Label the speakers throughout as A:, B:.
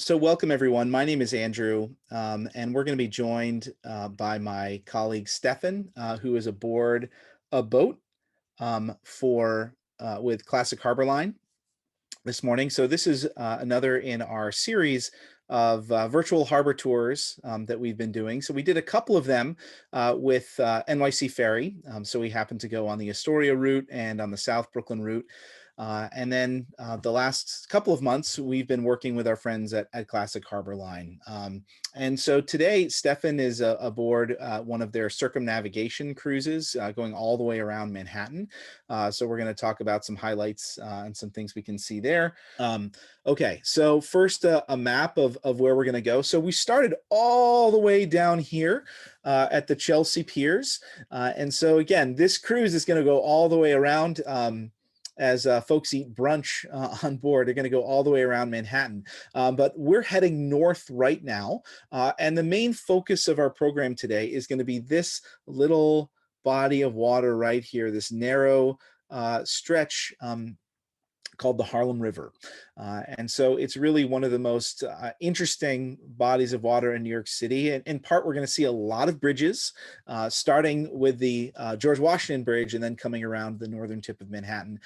A: So welcome everyone. My name is Andrew, and we're going to be joined by my colleague Stefan, who is aboard a boat for with Classic Harbor Line this morning. So this is another in our series of virtual harbor tours that we've been doing. So we did a couple of them with NYC Ferry. So we happened to go on the Astoria route and on the South Brooklyn route. And then the last couple of months, we've been working with our friends at Classic Harbor Line. And so today, Stefan is aboard one of their circumnavigation cruises going all the way around Manhattan. So we're going to talk about some highlights and some things we can see there. Okay, so first a map of where we're going to go. So we started all the way down here at the Chelsea Piers. And so again, this cruise is going to go all the way around. As folks eat brunch on board, they're going to go all the way around Manhattan. But we're heading north right now. And the main focus of our program today is going to be this little body of water right here, this narrow stretch called the Harlem River. And so it's really one of the most interesting bodies of water in New York City. And in part, we're going to see a lot of bridges, starting with the George Washington Bridge and then coming around the northern tip of Manhattan.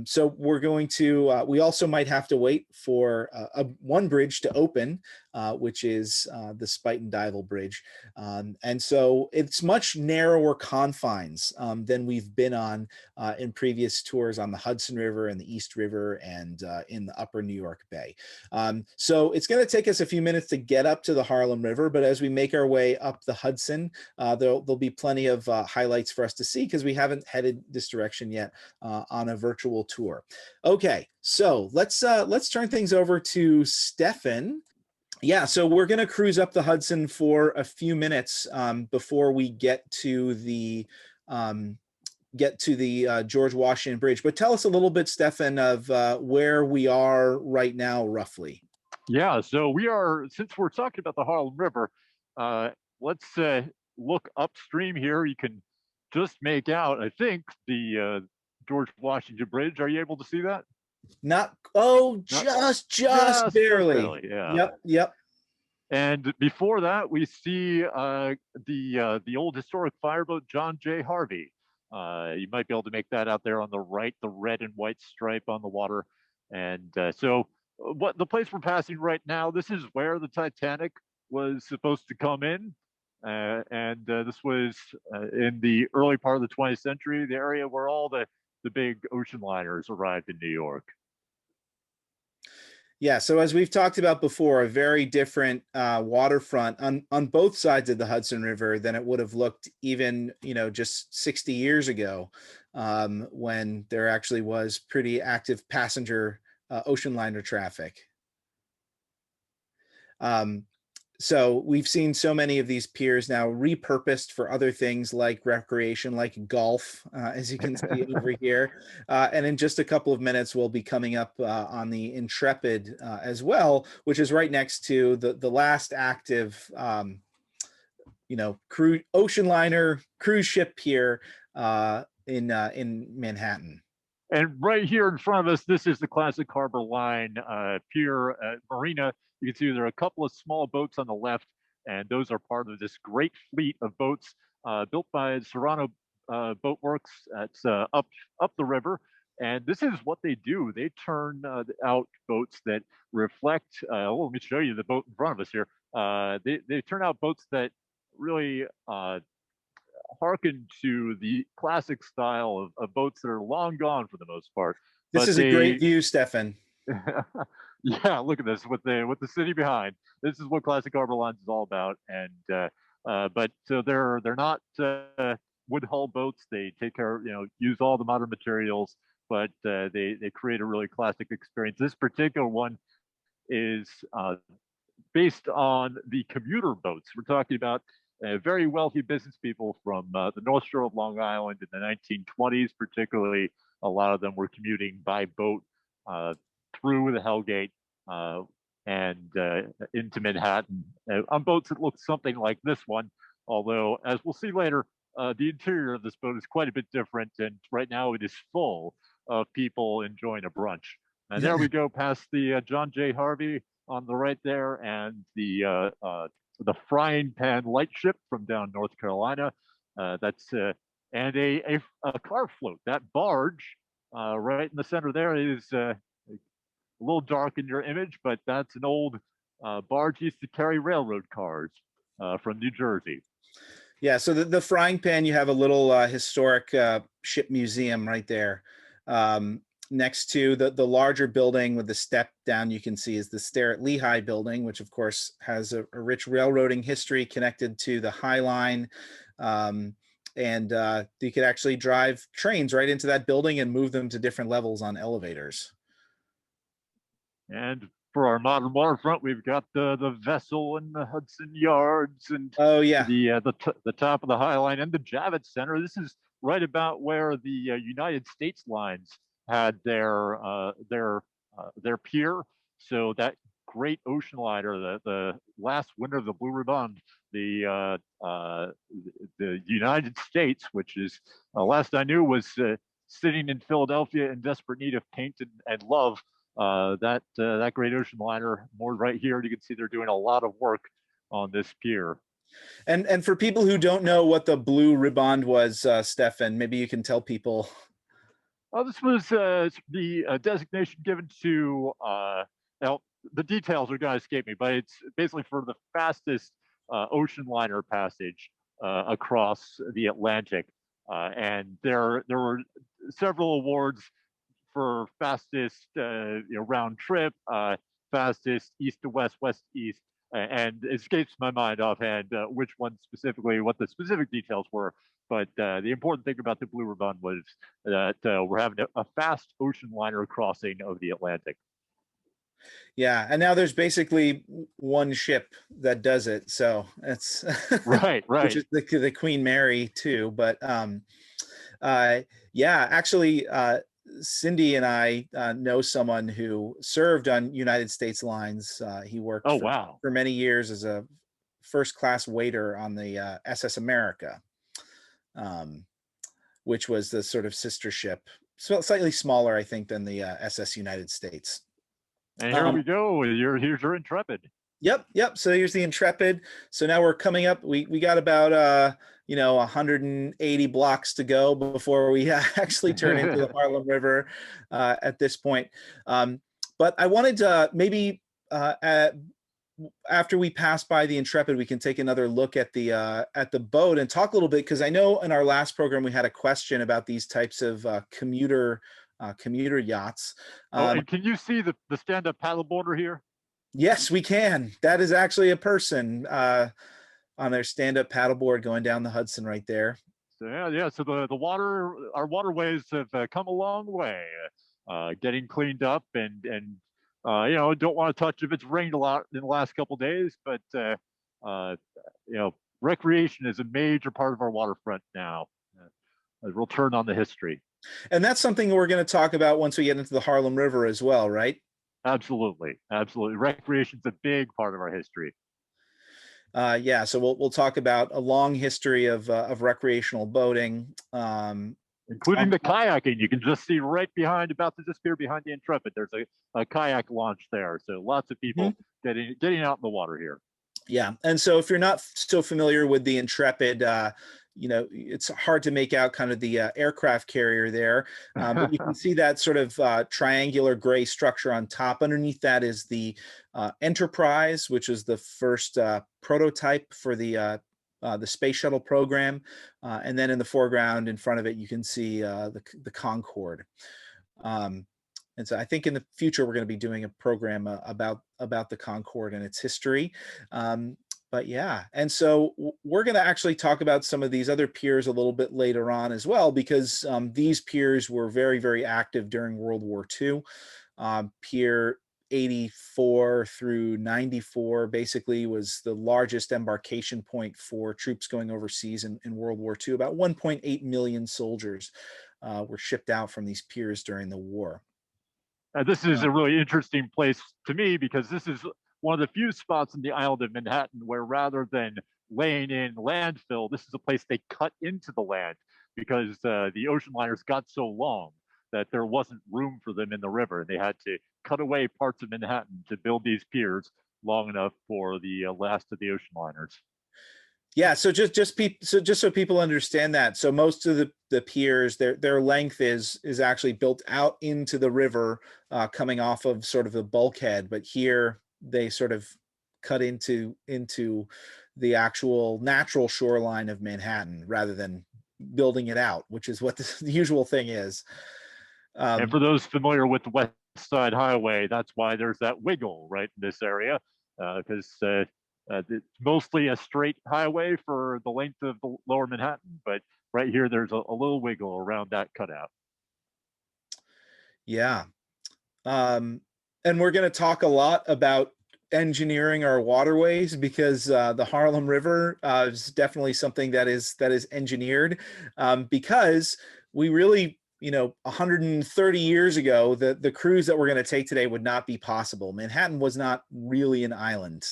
A: So we're going to, we also might have to wait for one bridge to open, which is the Spuyten Duyvil Bridge. And so it's much narrower confines than we've been on in previous tours on the Hudson River and the East River and in the upper New York Bay. So it's going to take us a few minutes to get up to the Harlem River, but as we make our way up the Hudson, there'll be plenty of highlights for us to see because we haven't headed this direction yet on a virtual tour. Okay, so let's turn things over to Stefan. Yeah, so we're going to cruise up the Hudson for a few minutes before we get to the George Washington Bridge. But tell us a little bit, Stefan, of where we are right now, roughly.
B: Yeah, so we are, since we're talking about the Harlem River, let's look upstream here. You can just make out, I think, the George Washington Bridge. Are you able to see that?
A: Not, oh,
B: Not
A: just barely.
B: barely, yeah.
A: Yep.
B: And before that, we see the old historic fireboat John J. Harvey. You might be able to make that out there on the right, the red and white stripe on the water. And so what the place we're passing right now, this is where the Titanic was supposed to come in. And this was in the early part of the 20th century, the area where all the big ocean liners arrived in New York.
A: Yeah, so as we've talked about before, a very different waterfront on both sides of the Hudson River than it would have looked even, just 60 years ago, when there actually was pretty active passenger ocean liner traffic. So we've seen so many of these piers now repurposed for other things like recreation, like golf, as you can see over here. And in just a couple of minutes, we'll be coming up on the Intrepid as well, which is right next to the last active, ocean liner cruise ship pier in Manhattan.
B: And right here in front of us, this is the Classic Harbor Line pier marina. You can see there are a couple of small boats on the left, and those are part of this great fleet of boats built by Serrano Boat Works. That's up the river. And this is what they do. They turn out boats that reflect. Let me show you the boat in front of us here. They turn out boats that really hearken to the classic style of boats that are long gone for the most part.
A: This is a great view, Stefan.
B: Yeah, look at this with the city behind. This is what Classic Harbor Lines is all about. And but so they're not wood hull boats. They take care, use all the modern materials, but they create a really classic experience. This particular one is based on the commuter boats. We're talking about very wealthy business people from the North Shore of Long Island in the 1920s, particularly. A lot of them were commuting by boat through the Hellgate and into Manhattan on boats that look something like this one. Although, as we'll see later, the interior of this boat is quite a bit different, and right now it is full of people enjoying a brunch. And there we go past the John J. Harvey on the right there, and the frying pan lightship from down North Carolina. That's and a car float. That barge right in the center there is a little dark in your image, but that's an old barge used to carry railroad cars from New Jersey.
A: Yeah, so the frying pan, you have a little historic ship museum right there. Next to the larger building with the step down, you can see is the Stair at Lehigh building, which of course has a rich railroading history connected to the High Line. And you could actually drive trains right into that building and move them to different levels on elevators.
B: And for our modern waterfront, we've got the vessel and the Hudson yards and
A: Oh yeah,
B: the top of the High Line and the Javits Center. This is right about where the United States lines had their pier. So that great ocean liner, the last winner of the Blue Ribbon, the United States, which is last I knew was sitting in Philadelphia in desperate need of paint and love. That great ocean liner moored right here. You can see they're doing a lot of work on this pier.
A: and for people who don't know what the Blue Ribbon was, Stefan, maybe you can tell people.
B: This was the designation given to, now the details are going to escape me, but it's basically for the fastest ocean liner passage across the Atlantic. And there were several awards for fastest round trip, fastest east to west, west to east, and it escapes my mind offhand which one specifically, what the specific details were. But the important thing about the Blue Ribbon was that we're having a fast ocean liner crossing of the Atlantic.
A: Yeah, and now there's basically one ship that does it, so it's
B: Right,
A: which
B: right.
A: is the Queen Mary too. But yeah, actually, Cindy and I know someone who served on United States lines. He worked
B: Oh, wow.
A: for many years as a first class waiter on the SS America, um, which was the sort of sister ship, so slightly smaller, I think, than the SS United States.
B: And here
A: Um,
B: we go. Here's your Intrepid.
A: Yep, yep. So here's the Intrepid. So now we're coming up. We got about 180 blocks to go before we actually turn into the Harlem River at this point. But I wanted to maybe after we pass by the Intrepid, we can take another look at the boat and talk a little bit, because I know in our last program we had a question about these types of commuter yachts.
B: Oh, and can you see the stand-up paddleboarder here?
A: Yes, we can. That is actually a person on their stand-up paddleboard going down the Hudson right there.
B: So yeah. So our waterways have come a long way, getting cleaned up and don't want to touch if it's rained a lot in the last couple of days, but recreation is a major part of our waterfront now. We'll turn on the history.
A: And that's something we're going to talk about once we get into the Harlem River as well, right?
B: Absolutely, absolutely. Recreation's a big part of our history.
A: Yeah, so we'll talk about a long history of recreational boating,
B: including the kayaking. You can just see right behind, about to disappear behind the Intrepid. There's a kayak launch there, so lots of people getting out in the water here.
A: Yeah, and so if you're not so familiar with the Intrepid, it's hard to make out kind of the aircraft carrier there, but you can see that sort of triangular gray structure on top. Underneath that is the Enterprise, which is the first prototype for the space shuttle program, and then in the foreground in front of it you can see the Concorde. And so I think in the future we're going to be doing a program about the Concorde and its history. But yeah, and so we're going to actually talk about some of these other piers a little bit later on as well, because these piers were very, very active during World War II. Pier 84 through 94 basically was the largest embarkation point for troops going overseas in World War II. About 1.8 million soldiers were shipped out from these piers during the war.
B: This is a really interesting place to me because this is one of the few spots in the island of Manhattan where, rather than laying in landfill, this is a place they cut into the land because the ocean liners got so long. that there wasn't room for them in the river, and they had to cut away parts of Manhattan to build these piers long enough for the last of the ocean liners.
A: Yeah, so just so people understand that, so most of the piers, their length is actually built out into the river, coming off of sort of the bulkhead, but here they sort of cut into the actual natural shoreline of Manhattan rather than building it out, which is what the usual thing is.
B: And for those familiar with the West Side Highway, that's why there's that wiggle right in this area, because it's mostly a straight highway for the length of the lower Manhattan, but right here there's a little wiggle around that cutout.
A: Yeah. And we're going to talk a lot about engineering our waterways because the Harlem River is definitely something that is engineered, because we really, 130 years ago, the cruise that we're going to take today would not be possible. Manhattan was not really an island,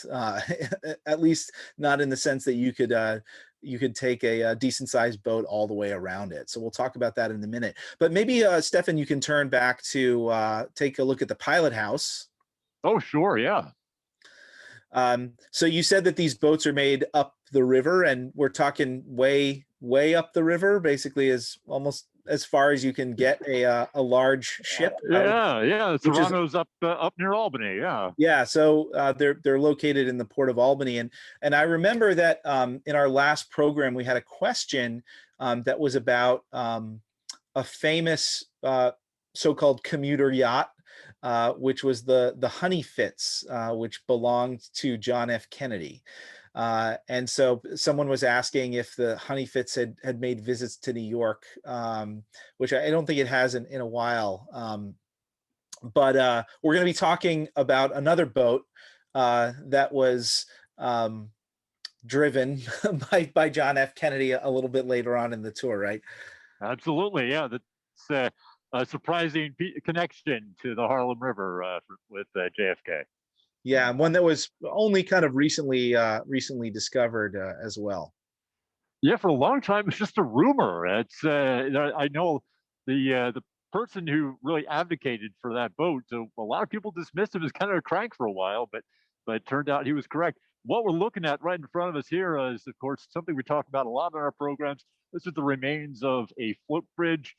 A: at least not in the sense that you could take a decent sized boat all the way around it. So we'll talk about that in a minute. But maybe, Stefan, you can turn back to take a look at the pilot house.
B: Oh, sure, yeah.
A: So you said that these boats are made up the river, and we're talking way up the river, basically almost as far as you can get a large ship.
B: Yeah. Toronto's up near Albany. Yeah.
A: Yeah, so they're located in the port of Albany, and I remember that in our last program we had a question that was about a famous so-called commuter yacht, which was the Honey Fitz, which belonged to John F. Kennedy. And so someone was asking if the Honey Fitz had made visits to New York, which I don't think it has in a while. But we're going to be talking about another boat that was driven by John F. Kennedy a little bit later on in the tour, right?
B: Absolutely, yeah. That's a surprising connection to the Harlem River with JFK.
A: Yeah, one that was only kind of recently discovered as well.
B: Yeah, for a long time it's just a rumor. It's I know the person who really advocated for that boat. So a lot of people dismissed him as kind of a crank for a while, but it turned out he was correct. What we're looking at right in front of us here is, of course, something we talk about a lot in our programs. This is the remains of a float bridge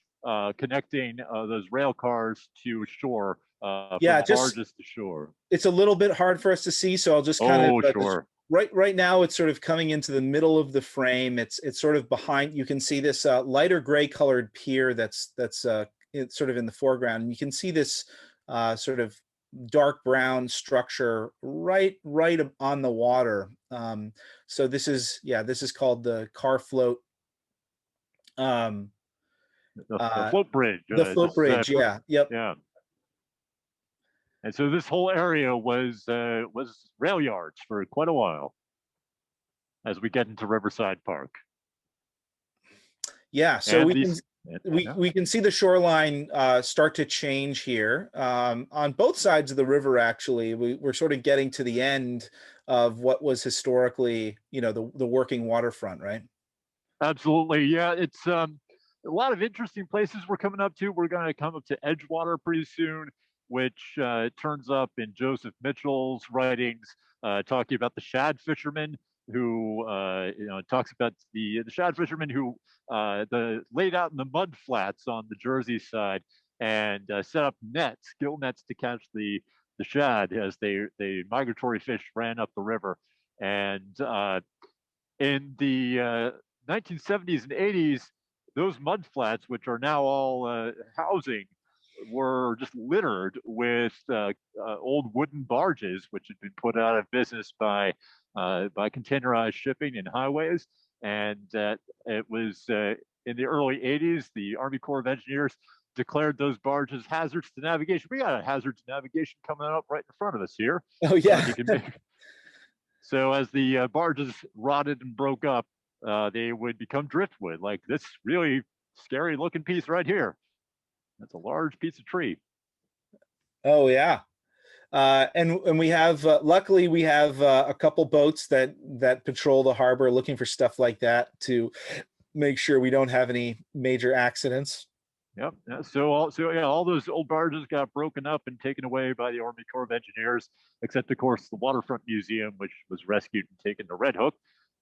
B: connecting those rail cars to shore,
A: Yeah,
B: from barges to shore.
A: It's a little bit hard for us to see, so I'll just kind
B: Oh,
A: of
B: sure.
A: right now it's sort of coming into the middle of the frame. It's sort of behind. You can see this lighter gray colored pier that's it's sort of in the foreground, and you can see this sort of dark brown structure right on the water. So this is called the car float.
B: The float bridge.
A: The float bridge. Yeah. Yep.
B: Yeah. And so this whole area was rail yards for quite a while as we get into Riverside Park.
A: Yeah, so
B: And
A: we can see the shoreline start to change here on both sides of the river. Actually, we're sort of getting to the end of what was historically, the working waterfront, right?
B: Absolutely, yeah. It's a lot of interesting places we're coming up to. We're going to come up to Edgewater pretty soon, which turns up in Joseph Mitchell's writings, talking about the shad fishermen who talks about the shad fishermen who laid out in the mud flats on the Jersey side and set up nets, gill nets, to catch the shad as the migratory fish ran up the river. And in the 1970s and 80s, those mud flats, which are now all housing, were just littered with old wooden barges, which had been put out of business by containerized shipping and highways. And it was in the early 80s, the Army Corps of Engineers declared those barges hazards to navigation. We got a hazard to navigation coming up right in front of us here.
A: Oh yeah.
B: So as the barges rotted and broke up, they would become driftwood, like this really scary looking piece right here. That's a large piece of tree.
A: Oh yeah. And we have luckily we have a couple boats that patrol the harbor looking for stuff like that to make sure we don't have any major accidents.
B: Yep. Yeah. So all those old barges got broken up and taken away by the Army Corps of Engineers, except of course the Waterfront Museum, which was rescued and taken to Red Hook.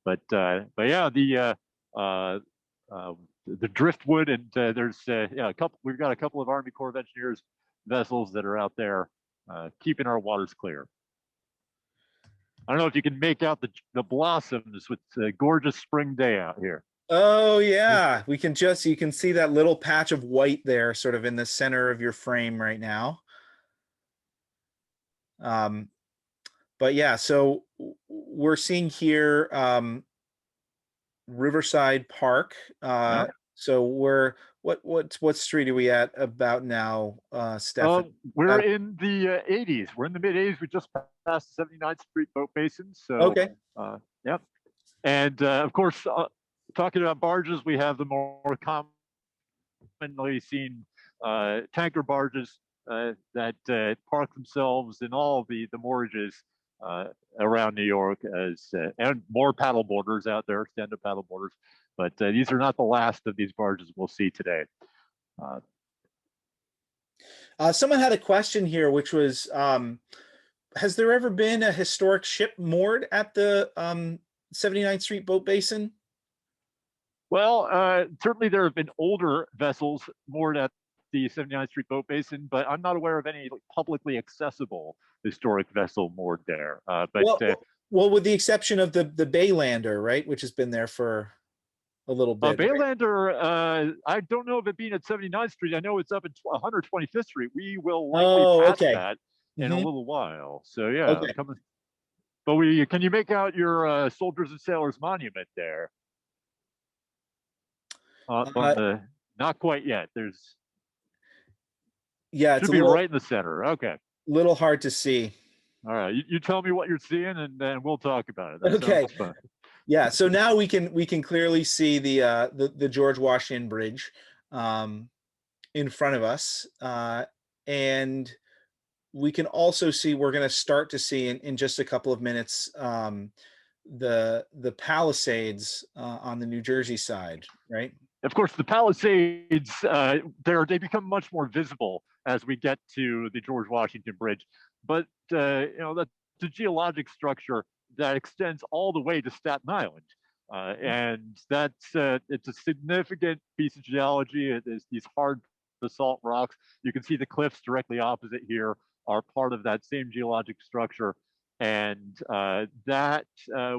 B: But yeah, uh, uh, the driftwood and there's yeah a couple. We've got a couple of Army Corps of Engineers vessels that are out there keeping our waters clear. I don't know if you can make out the blossoms with a gorgeous spring day out here.
A: Oh yeah, you can see that little patch of white there sort of in the center of your frame right now. Um, but yeah, so we're seeing here Riverside Park.
B: Yeah.
A: So we're what street are we at about now, Stefan?
B: We're in the 80s. We're in the mid 80s. We just passed 79th Street Boat Basin. So,
A: Okay.
B: yep. And of course, talking about barges, we have the more commonly seen tanker barges that park themselves in all the moorages around New York, and more paddle boarders out there, stand-up paddle boarders. But these are not the last of these barges we'll see today.
A: Someone had a question here, which was, has there ever been a historic ship moored at the 79th Street Boat Basin?
B: Well, certainly there have been older vessels moored at the 79th Street Boat Basin, but I'm not aware of any publicly accessible historic vessel moored there.
A: Well, with the exception of the Baylander, right, which has been there for a little bit.
B: Baylander, I don't know of it being at 79th Street. I know it's up at 125th Street. We will likely pass that in a little while. So yeah,
A: okay.
B: But can you make out your Soldiers and Sailors Monument there? Not quite yet.
A: Yeah,
B: should be right in the center. Okay.
A: Little hard to see.
B: All right, you tell me what you're seeing, and then we'll talk about it. That
A: okay.
B: Sounds fun.
A: Yeah, so now we can clearly see the George Washington Bridge in front of us, and we can also see, we're going to start to see in just a couple of minutes, the Palisades on the New Jersey side, right?
B: Of course, the Palisades, they become much more visible as we get to the George Washington Bridge. But that's a geologic structure that extends all the way to Staten Island, and it's a significant piece of geology. It is these hard basalt rocks. You can see the cliffs directly opposite here are part of that same geologic structure. And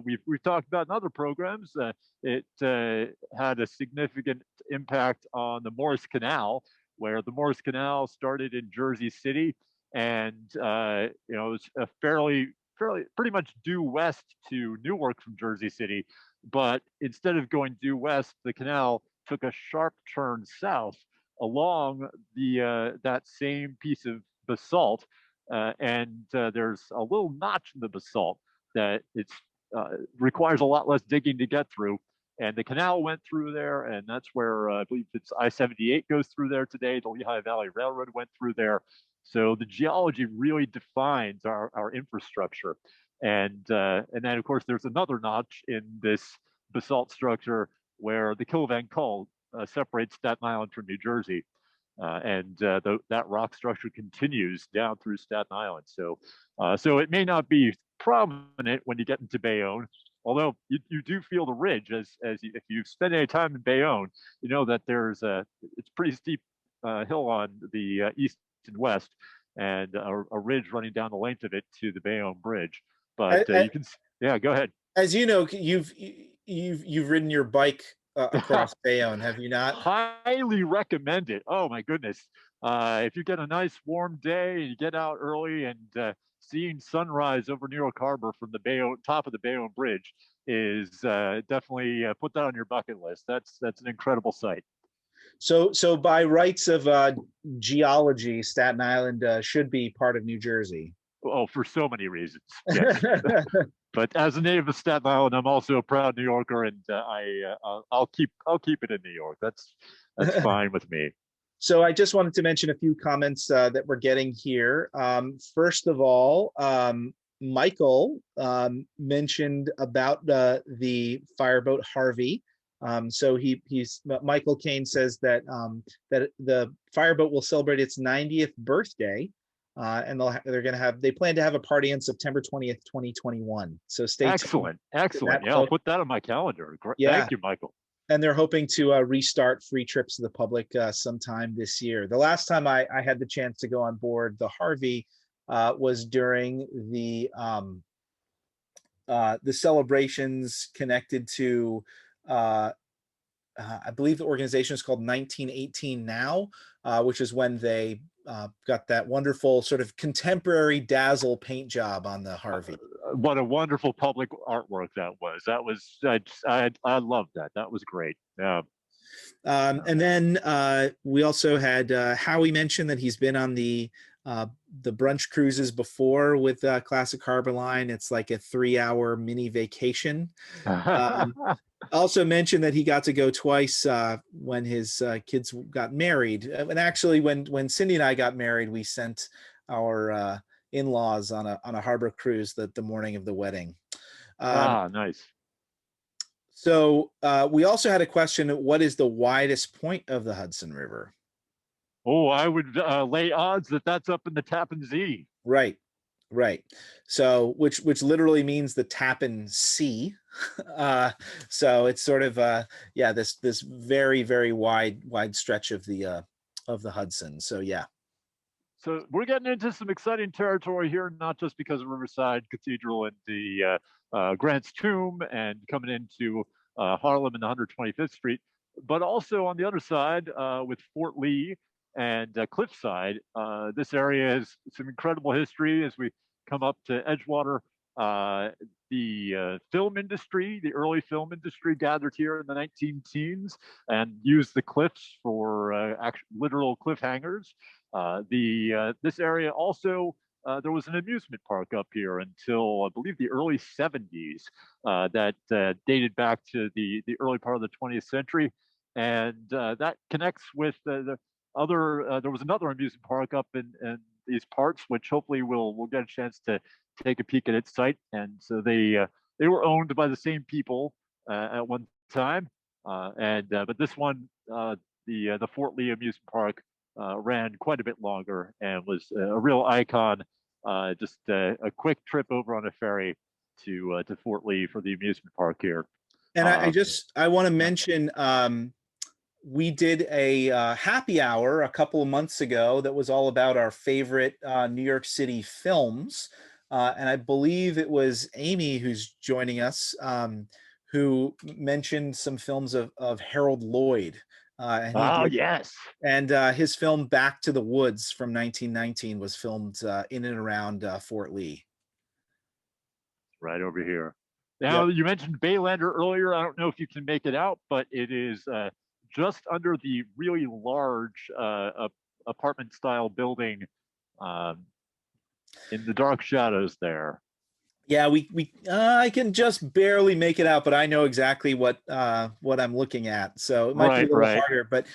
B: we've talked about in other programs. It had a significant impact on the Morris Canal, where the Morris Canal started in Jersey City, and it was a pretty much due west to Newark from Jersey City. But instead of going due west, the canal took a sharp turn south along that same piece of basalt. And there's a little notch in the basalt that requires a lot less digging to get through. And the canal went through there, and that's where I believe it's I-78 goes through there today. The Lehigh Valley Railroad went through there. So the geology really defines our infrastructure. And then, of course, there's another notch in this basalt structure where the Kill Col separates Staten Island from New Jersey. That rock structure continues down through Staten Island. So it may not be prominent when you get into Bayonne, although you do feel the ridge if you spend any time in Bayonne, you know that it's pretty steep hill on the east and west, and a ridge running down the length of it to the Bayonne Bridge. But yeah, go ahead.
A: As you know, you've ridden your bike across Bayonne, have you not?
B: Highly recommend it. Oh my goodness. If you get a nice warm day and you get out early, and seeing sunrise over New York Harbor from the top of the Bayonne Bridge is definitely put that on your bucket list. That's an incredible sight.
A: So by rights of geology, Staten Island should be part of New Jersey.
B: Oh, for so many reasons. Yes. But as a native of Staten Island, I'm also a proud New Yorker, and I'll keep it in New York. That's fine with me.
A: So I just wanted to mention a few comments that we're getting here. First of all, Michael mentioned about the fireboat Harvey So Michael Caine says that that the fireboat will celebrate its 90th birthday, and they plan to have a party on September 20th, 2021. So stay tuned
B: Excellent,
A: for that
B: excellent. Yeah, I'll
A: boat.
B: put that on my calendar.
A: Yeah,
B: Thank you, Michael.
A: and they're hoping to restart free trips to the public sometime this year. The last time I had the chance to go on board the Harvey was during the celebrations connected to uh, I believe the organization is called 1918 Now, which is when they got that wonderful sort of contemporary dazzle paint job on the Harvey.
B: What a wonderful public artwork that was. That was I loved that. That was great. Yeah.
A: And then we also had Howie mentioned that he's been on the brunch cruises before with Classic Harbor Line. It's like a 3-hour mini vacation. Also mentioned that he got to go twice when his kids got married. And actually, when Cindy and I got married, we sent our in-laws on a harbor cruise the morning of the wedding.
B: Nice.
A: So we also had a question: what is the widest point of the Hudson River?
B: Oh, I would lay odds that that's up in the Tappan Zee.
A: Right, right. So which literally means the Tappan Sea. So it's sort of yeah, this very wide stretch of the Hudson. So yeah.
B: So we're getting into some exciting territory here, not just because of Riverside Cathedral and the Grant's Tomb and coming into Harlem and 125th Street, but also on the other side with Fort Lee and Cliffside. This area has some incredible history as we come up to Edgewater. The film industry, the early film industry, gathered here in the 19 teens and used the cliffs for literal cliffhangers. This area also there was an amusement park up here until I believe the early 70s that dated back to the early part of the 20th century, and that connects with the other. There was another amusement park up in these parts, which hopefully we'll get a chance to take a peek at its site. And so they were owned by the same people at one time, but this one, the Fort Lee amusement park, ran quite a bit longer and was a real icon. Just a quick trip over on a ferry to Fort Lee for the amusement park here.
A: And I want to mention we did a happy hour a couple of months ago that was all about our favorite New York City films. And I believe it was Amy who's joining us, who mentioned some films of Harold Lloyd.
B: Yes.
A: And his film Back to the Woods from 1919 was filmed in and around Fort Lee.
B: Right over here. Now, yep. You mentioned Baylander earlier. I don't know if you can make it out, but it is just under the really large apartment-style building in the dark shadows there.
A: Yeah, I can just barely make it out, but I know exactly what I'm looking at. So it might be a little harder. But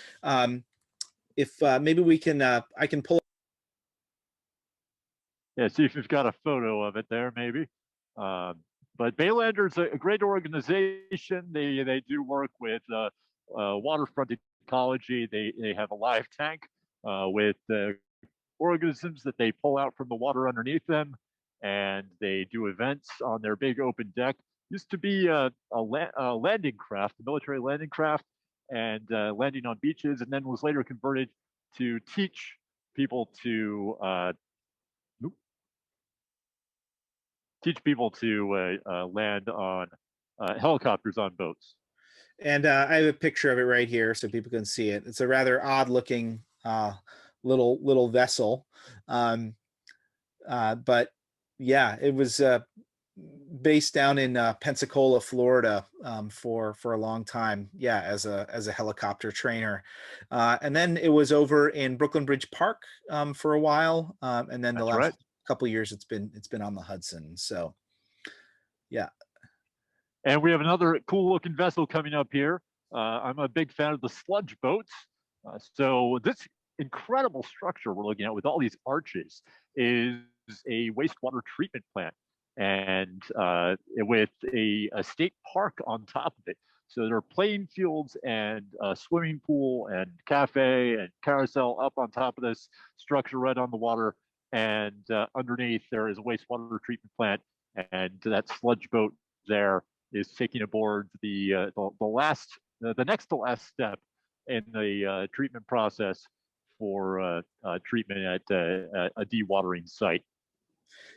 A: if maybe we can, I can pull.
B: Yeah, see if you've got a photo of it there, maybe. But Baylander's a great organization. They do work with waterfront ecology. They have a live tank with organisms that they pull out from the water underneath them, and they do events on their big open deck. Used to be a landing craft, a military landing craft, and landing on beaches, and then was later converted to teach people to land on helicopters on boats.
A: And I have a picture of it right here so people can see it. It's a rather odd looking little vessel. But yeah, it was based down in Pensacola, Florida, for a long time. Yeah, as a helicopter trainer, and then it was over in Brooklyn Bridge Park for a while, and then the last couple of years it's been on the Hudson. So yeah.
B: And we have another cool looking vessel coming up here. I'm a big fan of the sludge boats. So this incredible structure we're looking at with all these arches is a wastewater treatment plant, and with a state park on top of it. So there are playing fields and a swimming pool and cafe and carousel up on top of this structure right on the water. And underneath there is a wastewater treatment plant, and that sludge boat there is taking aboard the next to last step in the treatment process for treatment at a dewatering site.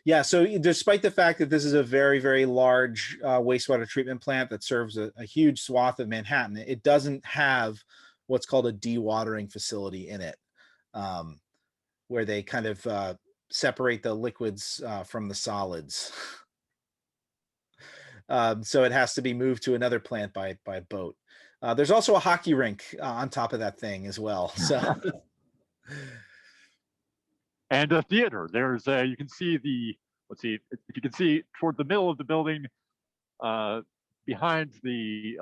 A: Yeah, so despite the fact that this is a very, very large wastewater treatment plant that serves a huge swath of Manhattan, it doesn't have what's called a dewatering facility in it, where they kind of separate the liquids from the solids. So it has to be moved to another plant by boat. There's also a hockey rink on top of that thing as well. So.
B: And a theater. There's you can see let's see if you can see toward the middle of the building, behind the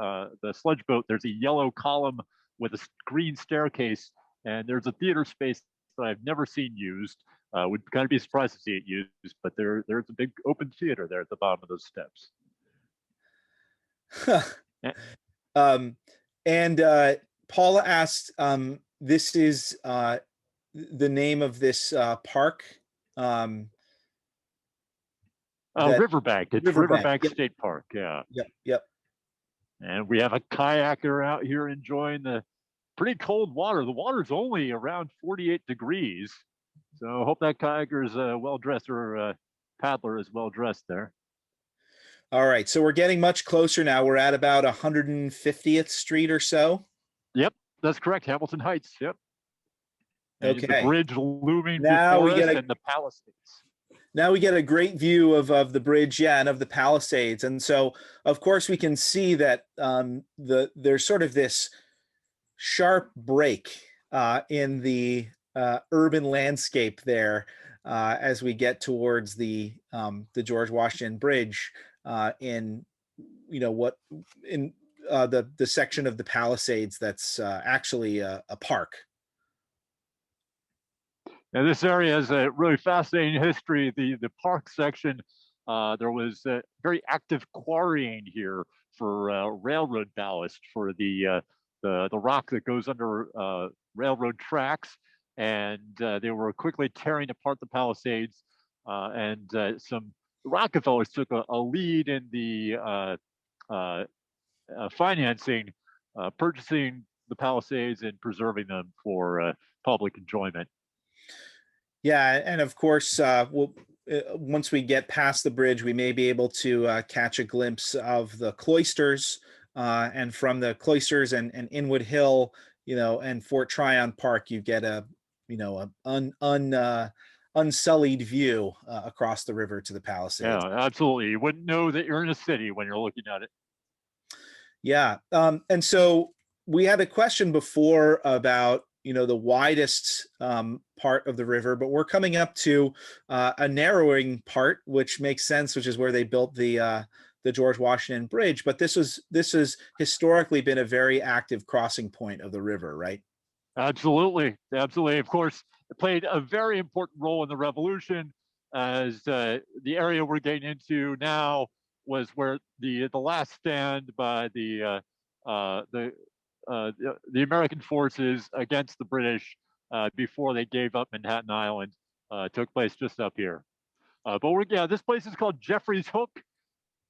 B: sludge boat. There's a yellow column with a green staircase, and there's a theater space that I've never seen used. Would kind of be surprised to see it used, but there's a big open theater there at the bottom of those steps.
A: And Paula asked, this is the name of this park.
B: Riverbank. It's Riverbank
A: yep.
B: State Park. Yeah.
A: Yep.
B: And we have a kayaker out here enjoying the pretty cold water. The water's only around 48 degrees. So I hope that kayaker is well dressed, or paddler is well dressed there.
A: All right. So we're getting much closer now. We're at about 150th Street or so.
B: Yep, that's correct. Hamilton Heights. Yep. And
A: okay.
B: The bridge looming
A: now
B: before us, and the Palisades.
A: Now we get a great view of the bridge, yeah, and of the Palisades. And so, of course, we can see that there's sort of this sharp break in the urban landscape there as we get towards the George Washington Bridge in the section of the Palisades that's actually a park.
B: Now, this area has a really fascinating history. The park section, there was very active quarrying here for railroad ballast, for the rock that goes under railroad tracks, and they were quickly tearing apart the Palisades. And some Rockefellers took a lead in the financing, purchasing the Palisades and preserving them for public enjoyment.
A: Yeah, and of course, once we get past the bridge, we may be able to catch a glimpse of the cloisters, and from the cloisters and Inwood Hill, and Fort Tryon Park, you get a unsullied view across the river to the Palisades.
B: Yeah, absolutely. You wouldn't know that you're in a city when you're looking at it.
A: Yeah, and so we had a question before about the widest part of the river, but we're coming up to a narrowing part, which makes sense, which is where they built the George Washington Bridge. But this has historically been a very active crossing point of the river, right?
B: Absolutely. Of course, it played a very important role in the Revolution, as the area we're getting into now was where the last stand by the American forces against the British before they gave up Manhattan Island took place just up here. But this place is called Jeffrey's Hook,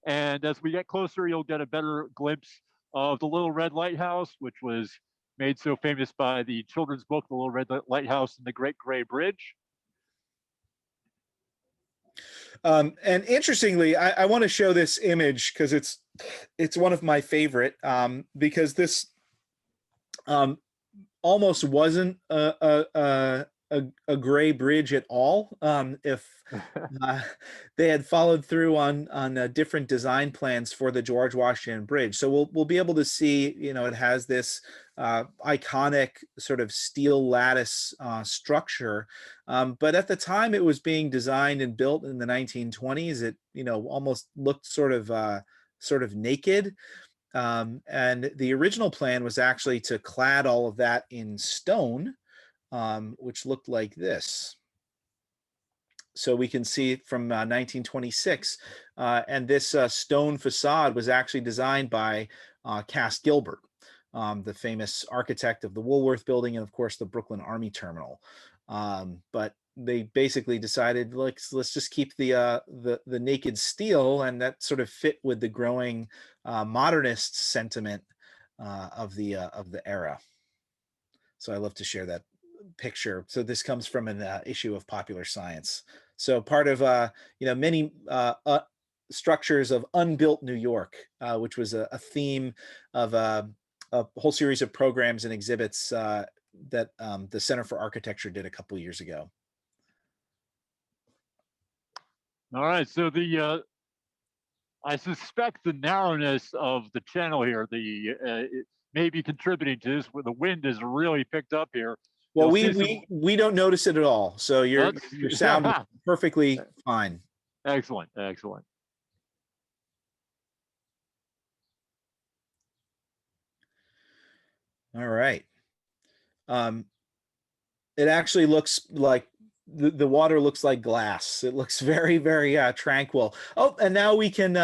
B: and as we get closer, you'll get a better glimpse of the Little Red Lighthouse, which was made so famous by the children's book, The Little Red Lighthouse and the Great Gray Bridge.
A: And interestingly, I want to show this image because it's one of my favorite, because this almost wasn't a gray bridge at all. If they had followed through on different design plans for the George Washington Bridge, so we'll be able to see. It has this iconic sort of steel lattice structure, but at the time it was being designed and built in the 1920s, it almost looked sort of naked. And the original plan was actually to clad all of that in stone, which looked like this. So we can see it from 1926. And this stone facade was actually designed by Cass Gilbert, the famous architect of the Woolworth Building and, of course, the Brooklyn Army Terminal. But they basically decided, let's just keep the naked steel, and that sort of fit with the growing modernist sentiment of the era. So I love to share that picture. So this comes from an issue of Popular Science. So part of many structures of unbuilt New York, which was a theme of a whole series of programs and exhibits that the Center for Architecture did a couple years ago.
B: All right, so I suspect the narrowness of the channel here, it may be contributing to this. Where the wind is really picked up here.
A: Well, we don't notice it at all. So your sound is perfectly fine.
B: Excellent, excellent.
A: All right. It actually looks like the water looks like glass. It looks very, very tranquil. Oh, and now we can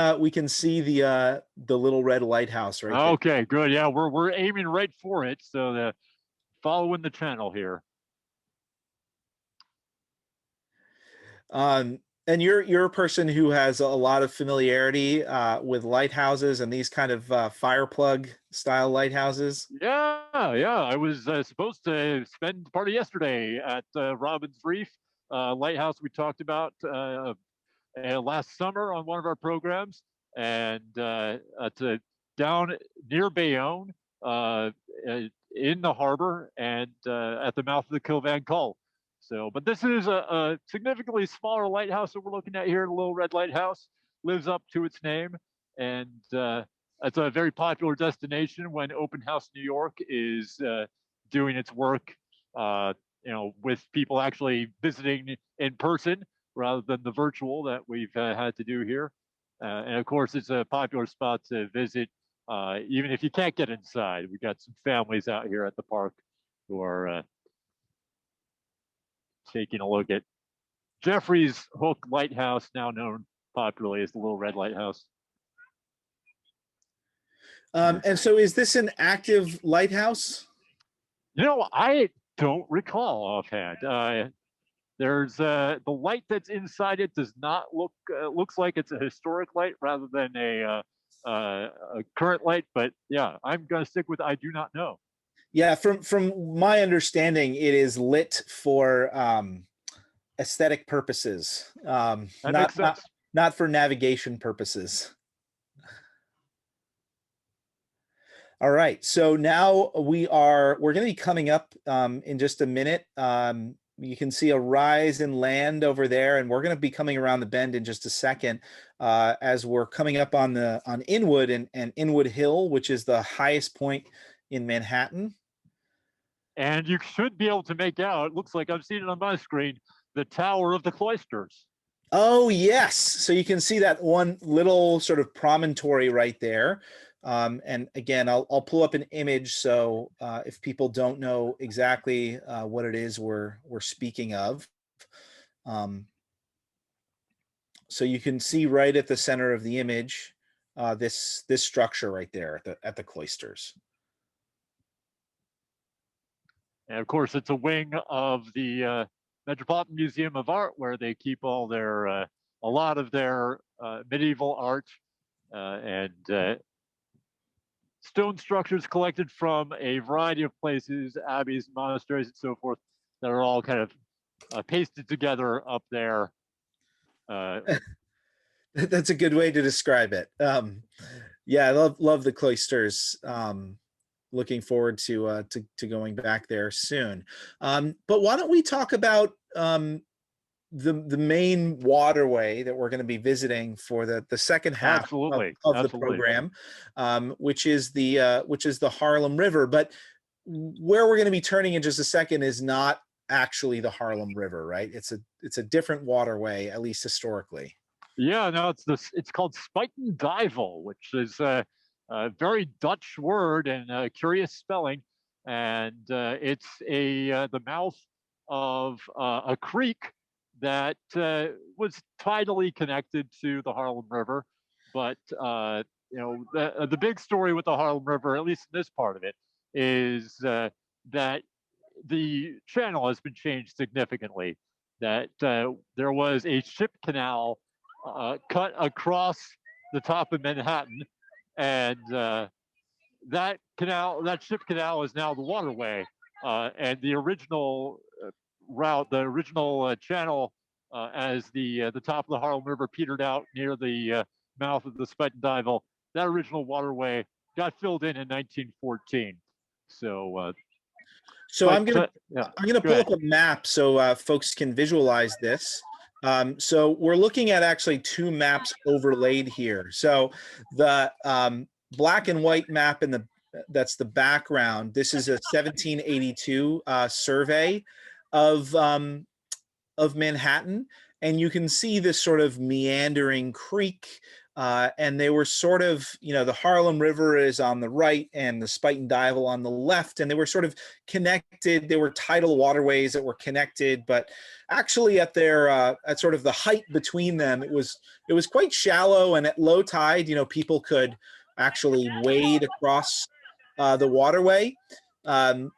A: see the little red lighthouse right there.
B: Okay, good. Yeah, we're aiming right for it. So following the channel here.
A: And you're a person who has a lot of familiarity with lighthouses and these kind of fire plug style lighthouses.
B: Yeah. I was supposed to spend part of yesterday at Robbins Reef lighthouse we talked about last summer on one of our programs, and down near Bayonne in the harbor and at the mouth of the Cove and Cove. So, but this is a significantly smaller lighthouse that we're looking at here. The Little Red Lighthouse lives up to its name, and it's a very popular destination when Open House New York is doing its work. With people actually visiting in person rather than the virtual that we've had to do here. And of course, it's a popular spot to visit, even if you can't get inside. We've got some families out here at the park who are taking a look at Jeffrey's Hook Lighthouse, now known popularly as the Little Red Lighthouse.
A: And so is this an active lighthouse?
B: I don't recall offhand. There's the light that's inside it does not looks like it's a historic light rather than a current light. But yeah, I'm going to stick with I do not know.
A: Yeah, from my understanding, it is lit for aesthetic purposes, not for navigation purposes. All right, so now we're going to be coming up in just a minute. You can see a rise in land over there, and we're going to be coming around the bend in just a second as we're coming up on Inwood and Inwood Hill, which is the highest point in Manhattan.
B: And you should be able to make out, it looks like I'm seeing it on my screen, the Tower of the Cloisters.
A: Oh, yes. So you can see that one little sort of promontory right there. And again, I'll pull up an image. So if people don't know exactly what it is we're speaking of. So you can see right at the center of the image, this structure right there at the cloisters.
B: And of course, it's a wing of the Metropolitan Museum of Art, where they keep all their a lot of their medieval art and stone structures collected from a variety of places, abbeys, monasteries, and so forth, that are all kind of pasted together up there.
A: That's a good way to describe it. Yeah, I love the cloisters. Looking forward to going back there soon. But why don't we talk about the main waterway that we're going to be visiting for the second half of the program, which is the Harlem River. But where we're going to be turning in just a second is not actually the Harlem River, right? It's a different waterway, at least historically.
B: Yeah, no, it's called Spuyten Duyvil, which is a very Dutch word and curious spelling, and it's the mouth of a creek that was tidally connected to the Harlem River. But the big story with the Harlem River, at least in this part of it, is that the channel has been changed significantly. That there was a ship canal cut across the top of Manhattan, and that ship canal is now the waterway, and the original route, the original channel, as the top of the Harlem River petered out near the mouth of the Spuyten Duyvil, that original waterway got filled in 1914. So,
A: So
B: but yeah,
A: I'm gonna
B: go
A: pull
B: ahead.
A: up a map so folks can visualize this. So we're looking at actually two maps overlaid here. So the black and white map in the that's the background. This is a 1782 survey of Manhattan, and you can see this sort of meandering creek. And they were sort of, the Harlem River is on the right and the Spuyten Duyvil on the left, and they were sort of connected. They were tidal waterways that were connected, but actually at their at sort of the height between them, it was quite shallow, and at low tide, people could actually wade across the waterway,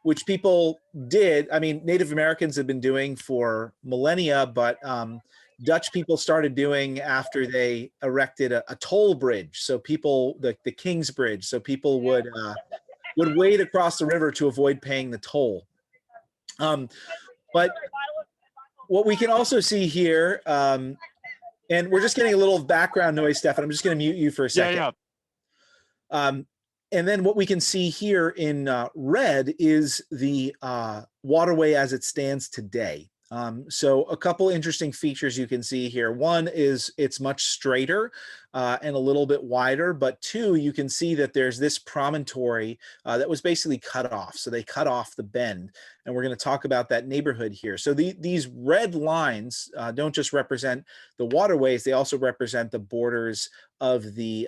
A: which people did. I mean, Native Americans have been doing for millennia, but Dutch people started doing after they erected a toll bridge. So people, the King's Bridge, so people would wade across the river to avoid paying the toll. But what we can also see here, and we're just getting a little background noise, Stefan. I'm just going to mute you for a second.
B: Yeah.
A: And then what we can see here in red is the waterway as it stands today. So a couple interesting features you can see here. One is it's much straighter and a little bit wider, but two, you can see that there's this promontory that was basically cut off. So they cut off the bend, and we're going to talk about that neighborhood here. So these red lines don't just represent the waterways, they also represent the borders of the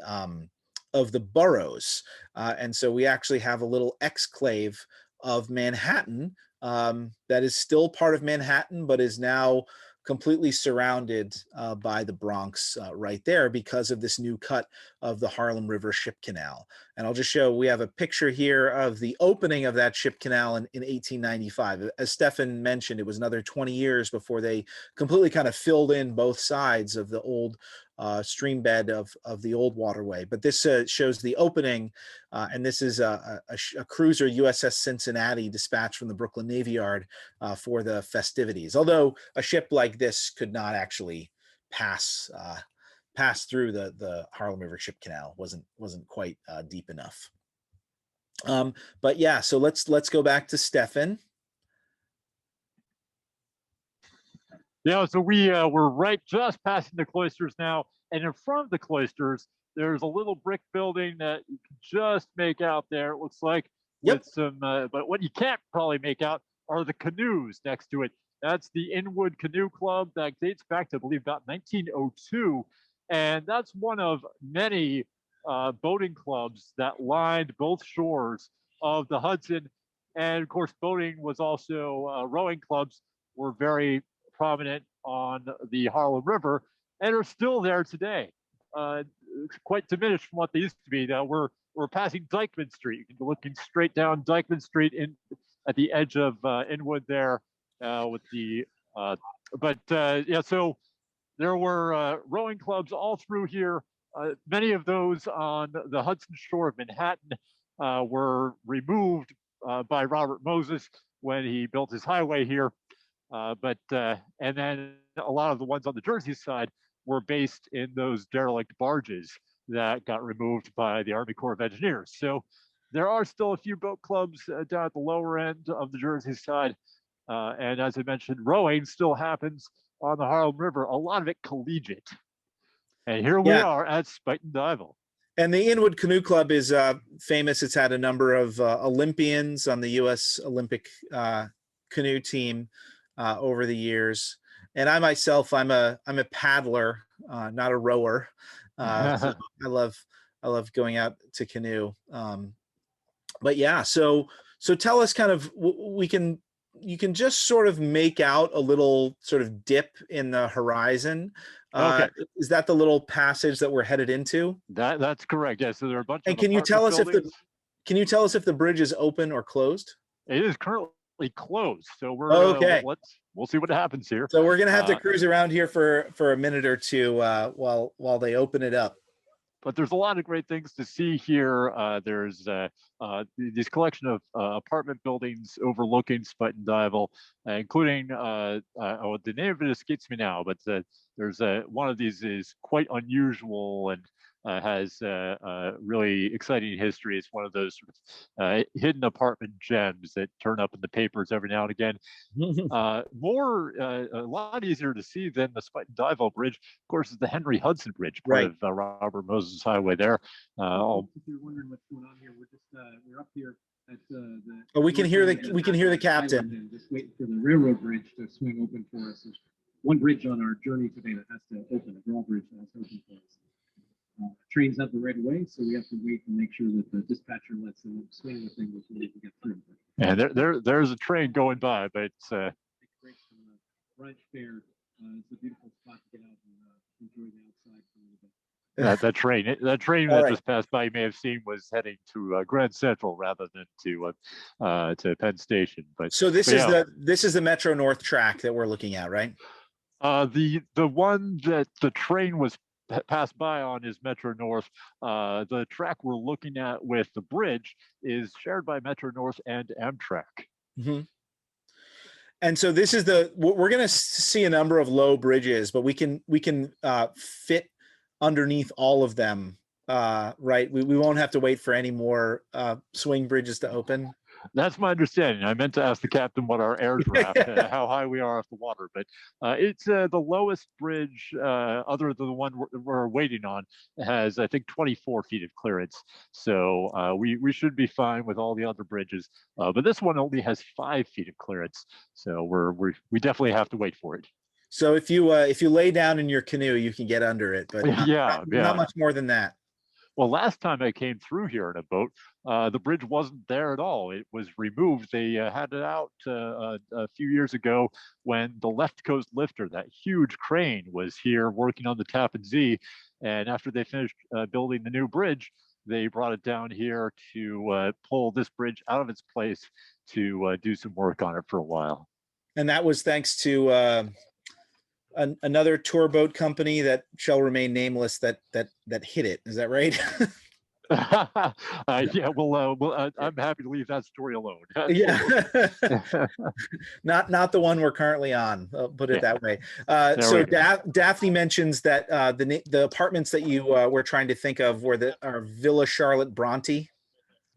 A: boroughs. And so we actually have a little exclave of Manhattan that is still part of Manhattan, but is now completely surrounded by the Bronx right there because of this new cut of the Harlem River Ship Canal. And I'll just show, we have a picture here of the opening of that ship canal in 1895. As Stefan mentioned, it was another 20 years before they completely kind of filled in both sides of the old stream bed of the old waterway. But this shows the opening, and this is a cruiser USS Cincinnati dispatched from the Brooklyn Navy Yard for the festivities. Although a ship like this could not actually pass through the Harlem River Ship Canal. wasn't quite deep enough. But yeah, so let's go back to Stefan.
B: Yeah, so we're right just passing the cloisters now, and in front of the cloisters, there's a little brick building that you can just make out there. It looks like with some, but what you can't probably make out are the canoes next to it. That's the Inwood Canoe Club that dates back to, I believe, about 1902, and that's one of many boating clubs that lined both shores of the Hudson. And of course, boating was also rowing clubs were very prominent on the Harlem River and are still there today. Quite diminished from what they used to be. Now we're passing Dykeman Street. You can be looking straight down Dykeman Street at the edge of Inwood there with the. Yeah, so there were rowing clubs all through here. Many of those on the Hudson shore of Manhattan were removed by Robert Moses when he built his highway here. And then a lot of the ones on the Jersey side were based in those derelict barges that got removed by the Army Corps of Engineers. So there are still a few boat clubs down at the lower end of the Jersey side. And as I mentioned, rowing still happens on the Harlem River, a lot of it collegiate. And here we are at Spuyten Duyvil.
A: And the Inwood Canoe Club is famous. It's had a number of Olympians on the U.S. Olympic canoe team over the years. And I myself, I'm a paddler, not a rower. So I love going out to canoe. But yeah, so tell us kind of, we can you can just sort of make out a little sort of dip in the horizon.
B: Okay,
A: Is that the little passage that we're headed into?
B: that's correct. Yeah, so there are a bunch
A: And
B: of apartment buildings.
A: can you tell us if the bridge is open or closed?
B: It is currently closed, so
A: Okay.
B: we'll see what happens here.
A: So we're gonna have to cruise around here for a minute or two while they open it up.
B: But there's a lot of great things to see here. There's this collection of apartment buildings overlooking Spuyten Duyvil, including the name of it escapes me now, but there's one of these is quite unusual and has really exciting history. It's one of those sort of hidden apartment gems that turn up in the papers every now and again. A lot easier to see than the Spuyten Duyvil Bridge, of course, is the Henry Hudson Bridge, part
A: Right.
B: of Robert Moses Highway there.
C: If you're wondering what's going on here, we're up here at the.
A: Oh, we can hear the captain.
C: And just waiting for the railroad bridge to swing open for us. There's one bridge on our journey today that has to open, a drawbridge that has to open for us. Trains have the right of way, so we have to wait and make sure that the dispatcher lets them swing the thing before we can get through.
B: And there's a train going by, but it's
C: take breaks from the brunch fair. It's a beautiful spot to get out and enjoy the outside for a little bit.
B: that train that just passed by, you may have seen, was heading to Grand Central rather than to Penn Station. But
A: so this is the Metro North track that we're looking at, right?
B: The one that the train was passed by on is Metro North. The track we're looking at with the bridge is shared by Metro North and Amtrak.
A: Mm-hmm. And so this is we're going to see a number of low bridges, but we can fit underneath all of them, right? We won't have to wait for any more swing bridges to open.
B: That's my understanding. I meant to ask the captain what our airs were at, how high we are off the water, but it's the lowest bridge, other than the one we're waiting on, has, I think, 24 feet of clearance. So we should be fine with all the other bridges, but this one only has 5 feet of clearance. So we definitely have to wait for it.
A: So if you lay down in your canoe, you can get under it, but not much more than that.
B: Well, last time I came through here in a boat, the bridge wasn't there at all. It was removed. They had it out a few years ago when the Left Coast Lifter, that huge crane, was here working on the Tappan Zee. And after they finished building the new bridge, they brought it down here to pull this bridge out of its place to do some work on it for a while.
A: And that was thanks to another tour boat company that shall remain nameless that hit it. Is that right?
B: Yeah, well, I'm happy to leave that story alone.
A: Yeah, not the one we're currently on. I'll put it that way. So Daphne mentions that the apartments that you were trying to think of are Villa Charlotte Bronte.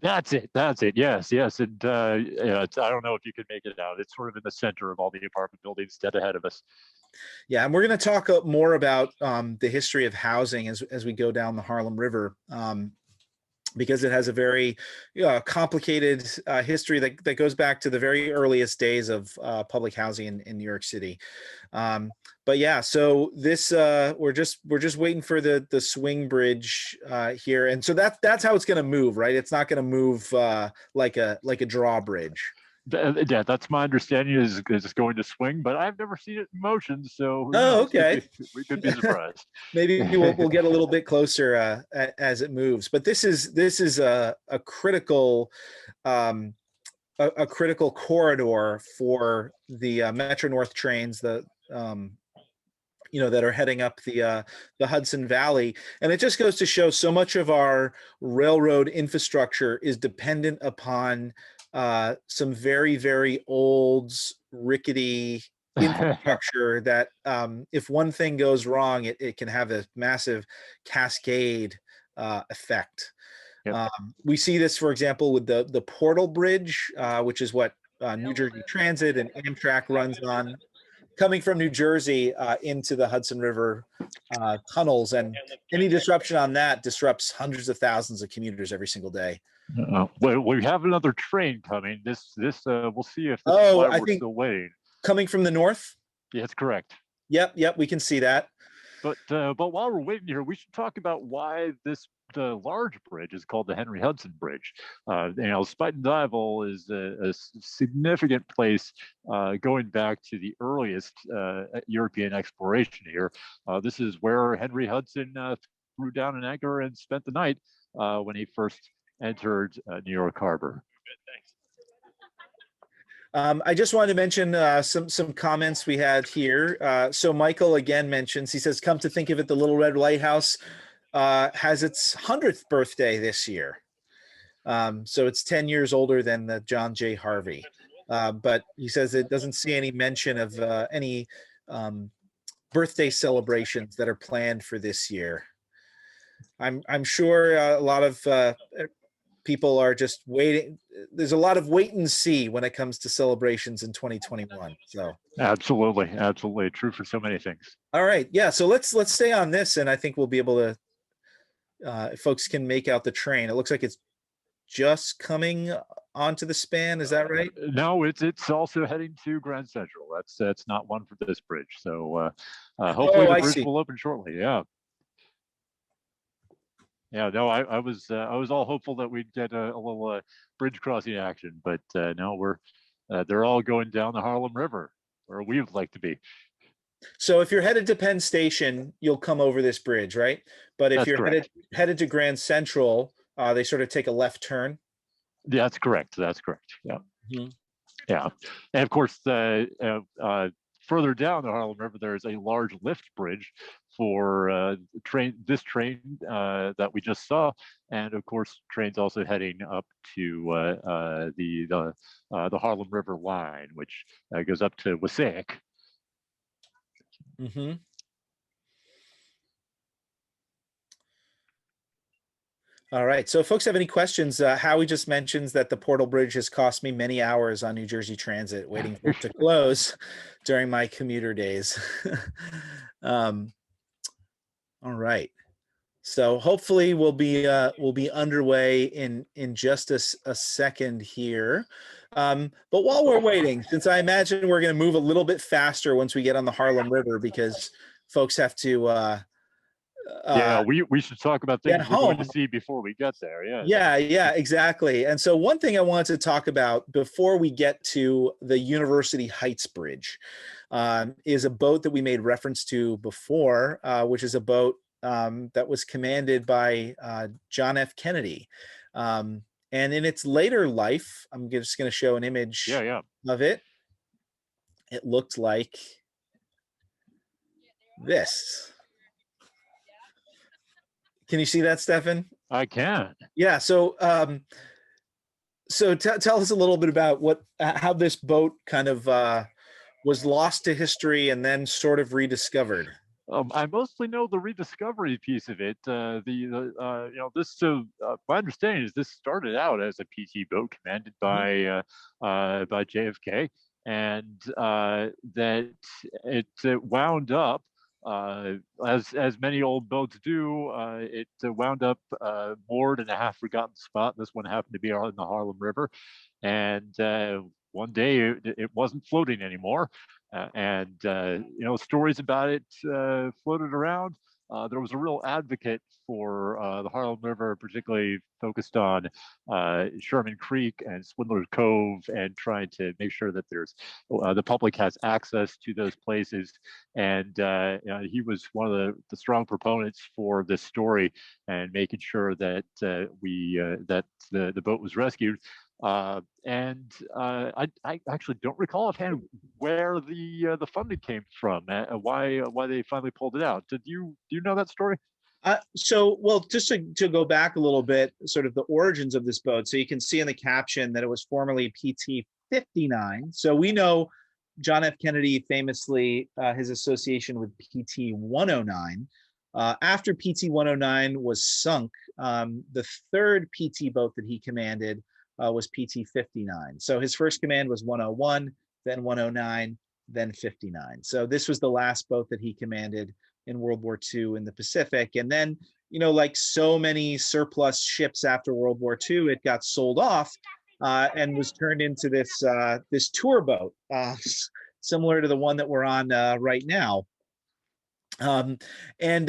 B: That's it. Yes. And I don't know if you can make it out. It's sort of in the center of all the apartment buildings dead ahead of us.
A: Yeah, and we're going to talk more about the history of housing as we go down the Harlem River, because it has a very complicated history that goes back to the very earliest days of public housing in New York City. But yeah, so this we're just waiting for the swing bridge here, and so that's how it's going to move, right? It's not going to move like a drawbridge.
B: Yeah, that's my understanding. Is it's going to swing, but I've never seen it in motion, so
A: okay,
B: we could be surprised.
A: Maybe we'll get a little bit closer as it moves. But this is a critical a critical corridor for the Metro North trains that are heading up the Hudson Valley. And it just goes to show so much of our railroad infrastructure is dependent upon some very, very old, rickety infrastructure that if one thing goes wrong, it can have a massive cascade effect.
B: Yep.
A: We see this, for example, with the Portal Bridge, which is what New Jersey Transit and Amtrak runs on, coming from New Jersey into the Hudson River tunnels. And any disruption on that disrupts hundreds of thousands of commuters every single day.
B: Well, we have another train coming. This we'll see if this we're still waiting.
A: Coming from the north?
B: Yeah, that's correct.
A: Yep, we can see that.
B: But while we're waiting here, we should talk about why the large bridge is called the Henry Hudson Bridge. Spuyten Duyvil is a significant place going back to the earliest European exploration here. This is where Henry Hudson threw down an anchor and spent the night when he first entered New York Harbor.
A: I just wanted to mention some comments we had here. So Michael again mentions, he says, come to think of it, the Little Red Lighthouse has its 100th birthday this year. So it's 10 years older than the John J. Harvey. But he says it doesn't see any mention of any birthday celebrations that are planned for this year. I'm sure a lot of people are just waiting. There's a lot of wait and see when it comes to celebrations in 2021. So
B: absolutely true for so many things.
A: All right, yeah. So let's stay on this, and I think we'll be able to. Folks can make out the train. It looks like it's just coming onto the span. Is that right?
B: No, it's also heading to Grand Central. That's not one for this bridge. So hopefully the bridge will open shortly. Yeah. Yeah, no, I was all hopeful that we'd get a little bridge crossing action, but no, they're all going down the Harlem River, where we would like to be.
A: So if you're headed to Penn Station, you'll come over this bridge, right? But if you're headed to Grand Central, they sort of take a left turn.
B: Yeah, that's correct. Yeah, yeah, and of course, further down the Harlem River, there is a large lift bridge for this train that we just saw, and of course, trains also heading up to the Harlem River line, which goes up to Wassaic.
A: Mm-hmm. All right. So if folks have any questions, Howie just mentions that the Portal Bridge has cost me many hours on New Jersey Transit waiting for it to close during my commuter days. All right. So hopefully we'll be underway in just a second here. But while we're waiting, since I imagine we're going to move a little bit faster once we get on the Harlem River, because folks have to
B: yeah, we should talk about things we're going to see before we get there.
A: Yeah, exactly. And so one thing I wanted to talk about before we get to the University Heights Bridge is a boat that we made reference to before, which is a boat that was commanded by John F. Kennedy. And in its later life, I'm just going to show an image of it. It looked like this. Can you see that, Stefan?
B: I can.
A: Yeah. So, tell us a little bit about how this boat kind of was lost to history and then sort of rediscovered.
B: I mostly know the rediscovery piece of it. My understanding is this started out as a PT boat commanded by JFK, and that it wound up. As many old boats do, it wound up moored in a half-forgotten spot. This one happened to be on the Harlem River, and one day it wasn't floating anymore. Stories about it floated around. There was a real advocate for the Harlem River, particularly focused on Sherman Creek and Swindler Cove, and trying to make sure that the public has access to those places. And he was one of the strong proponents for this story and making sure that the boat was rescued. I actually don't recall offhand where the funding came from, why they finally pulled it out. Do you know that story?
A: Well, just to go back a little bit, sort of the origins of this boat. So you can see in the caption that it was formerly PT 59. So we know John F. Kennedy famously, his association with PT 109. After PT 109 was sunk, the third PT boat that he commanded was PT 59. So his first command was 101, then 109, then 59. So this was the last boat that he commanded in World War II in the Pacific. And then, like so many surplus ships after World War II, it got sold off and was turned into this tour boat, similar to the one that we're on right now. Um, and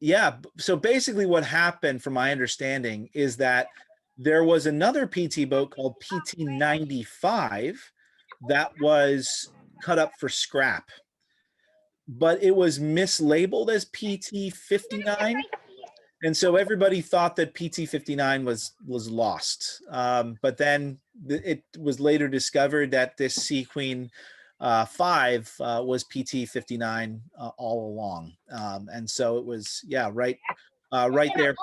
A: yeah, so basically what happened, from my understanding, is that there was another PT boat called PT 95 that was cut up for scrap, but it was mislabeled as PT 59. And so everybody thought that PT 59 was lost. But then it was later discovered that this Sea Queen 5 was PT 59 all along. And so it was, yeah, right there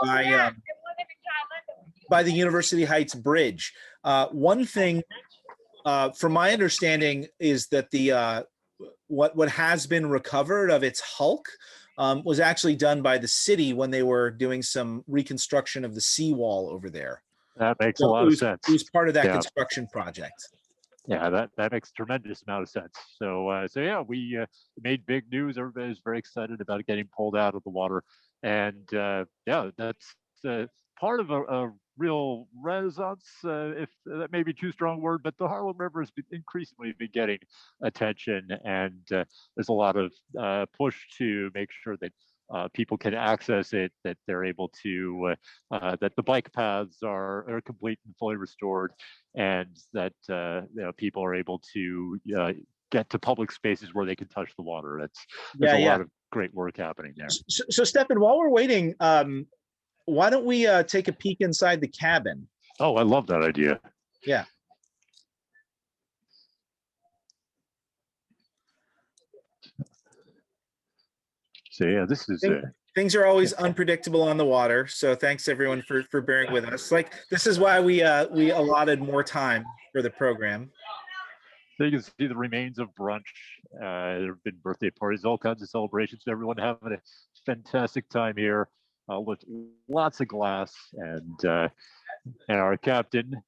A: by the University Heights Bridge. One thing, from my understanding, is that the what has been recovered of its hulk was actually done by the city when they were doing some reconstruction of the seawall over there.
B: That makes
A: So
B: a lot of sense.
A: It was part of that
B: Yeah.
A: construction project.
B: Yeah, that makes a tremendous amount of sense. So yeah, we made big news. Everybody's very excited about it getting pulled out of the water, and yeah, that's part of a real renaissance. If that may be too strong a word, but the Harlem River has been increasingly been getting attention, and there's a lot of push to make sure that people can access it, that they're able to, that the bike paths are complete and fully restored, and that people are able to get to public spaces where they can touch the water. There's a lot of great work happening there.
A: So Stefan, while we're waiting, why don't we take a peek inside the cabin?
B: Oh, I love that idea.
A: Yeah.
B: So yeah, this is
A: things are always unpredictable on the water. So thanks everyone for bearing with us. Like, this is why we allotted more time for the program.
B: So you can see the remains of brunch. There have been birthday parties, all kinds of celebrations. Everyone having a fantastic time here with lots of glass, and our captain.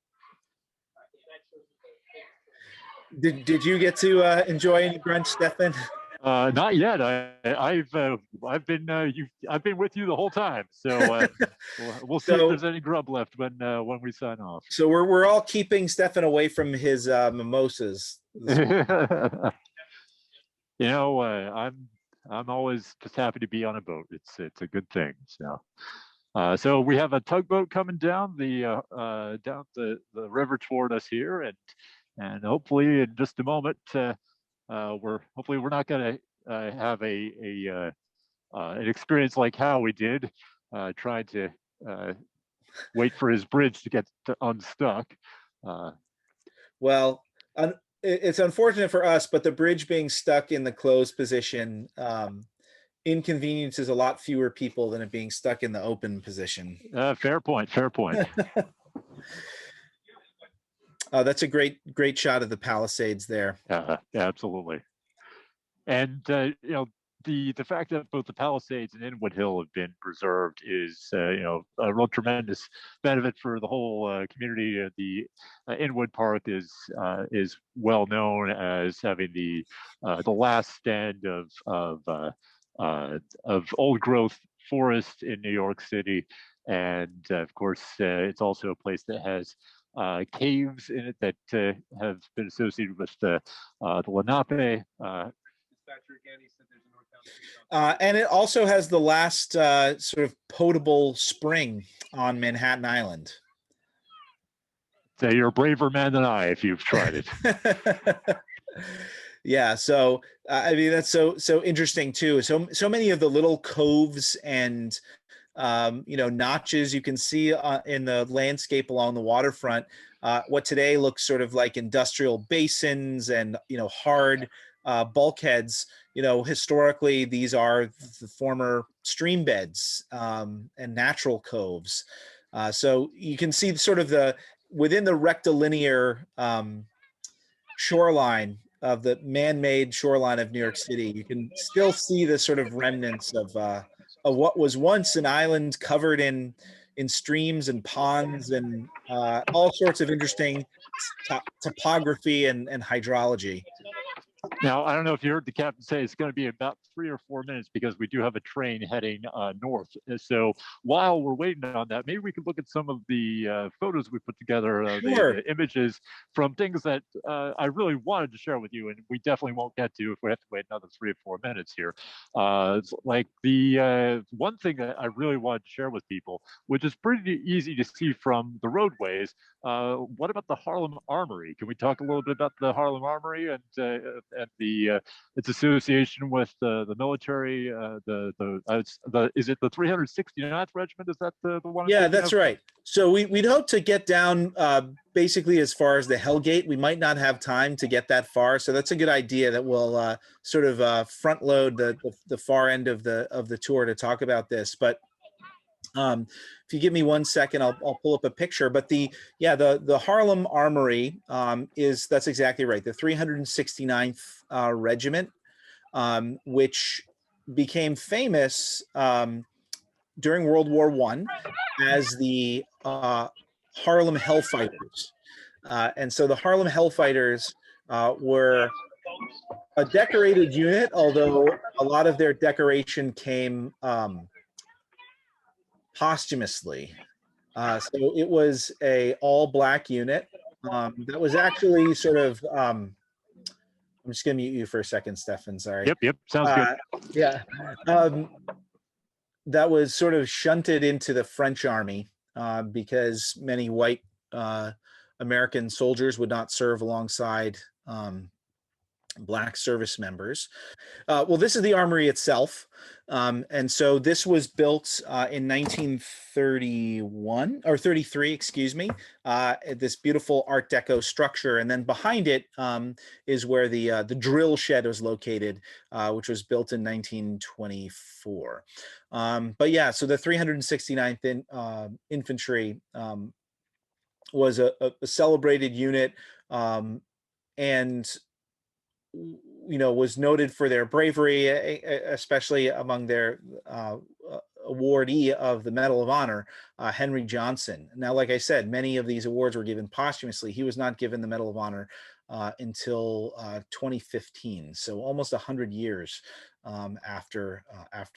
A: Did you get to enjoy any brunch, Stefan?
B: Not yet. I've been with you the whole time, so we'll see if there's any grub left when we sign off.
A: So we're all keeping Stefan away from his mimosas.
B: I'm always just happy to be on a boat. It's a good thing. So we have a tugboat coming down the river toward us here, and hopefully in just a moment. We're not going to have an experience like how we did trying to wait for his bridge to get unstuck.
A: Well, it's unfortunate for us, but the bridge being stuck in the closed position inconveniences a lot fewer people than it being stuck in the open position.
B: Fair point.
A: That's a great shot of the Palisades there.
B: Yeah, absolutely. And the fact that both the Palisades and Inwood Hill have been preserved is a real tremendous benefit for the whole community. The Inwood Park is well known as having the last stand of old growth forest in New York City, and of course it's also a place that has caves in it that have been associated with the Lenape.
A: And it also has the last sort of potable spring on Manhattan Island.
B: So you're a braver man than I if you've tried it.
A: Yeah, so I mean, that's so interesting too. So many of the little coves and notches you can see in the landscape along the waterfront, what today looks sort of like industrial basins and hard bulkheads. Historically these are the former stream beds and natural coves. So you can see sort of within the rectilinear shoreline of the man-made shoreline of New York City, you can still see the sort of remnants of what was once an island covered in streams and ponds and all sorts of interesting topography and hydrology.
B: Now, I don't know if you heard the captain say it's going to be about 3 or 4 minutes because we do have a train heading north. So while we're waiting on that, maybe we could look at some of the photos we put together,
A: Sure.
B: the images from things that I really wanted to share with you, and we definitely won't get to if we have to wait another 3 or 4 minutes here. It's like the one thing that I really wanted to share with people, which is pretty easy to see from the roadways. What about the Harlem Armory? Can we talk a little bit about the Harlem Armory and the its association with the military? Is it the 369th Regiment? Is that the one?
A: Yeah, that's right. So we'd hope to get down basically as far as the Hellgate. We might not have time to get that far, so that's a good idea that we'll sort of front load the far end of the tour to talk about this. But if you give me 1 second, I'll pull up a picture. But the Harlem Armory that's exactly right. The 369th Regiment, which became famous during World War I as the Harlem Hellfighters. And so the Harlem Hellfighters were a decorated unit, although a lot of their decoration came posthumously. So it was a all-black unit that was actually sort of I'm just gonna mute you for a second, Stefan. Sorry.
B: Yep, sounds good.
A: Yeah, that was sort of shunted into the French army because many white American soldiers would not serve alongside Black service members. Well, this is the armory itself. And so this was built in 1931 or 33, excuse me, this beautiful Art Deco structure. And then behind it is where the drill shed was located, which was built in 1924. But yeah, so the 369th Infantry was a celebrated unit and was noted for their bravery, especially among their awardee of the Medal of Honor, Henry Johnson. Now, like I said, many of these awards were given posthumously. He was not given the Medal of Honor until 2015, so almost 100 years after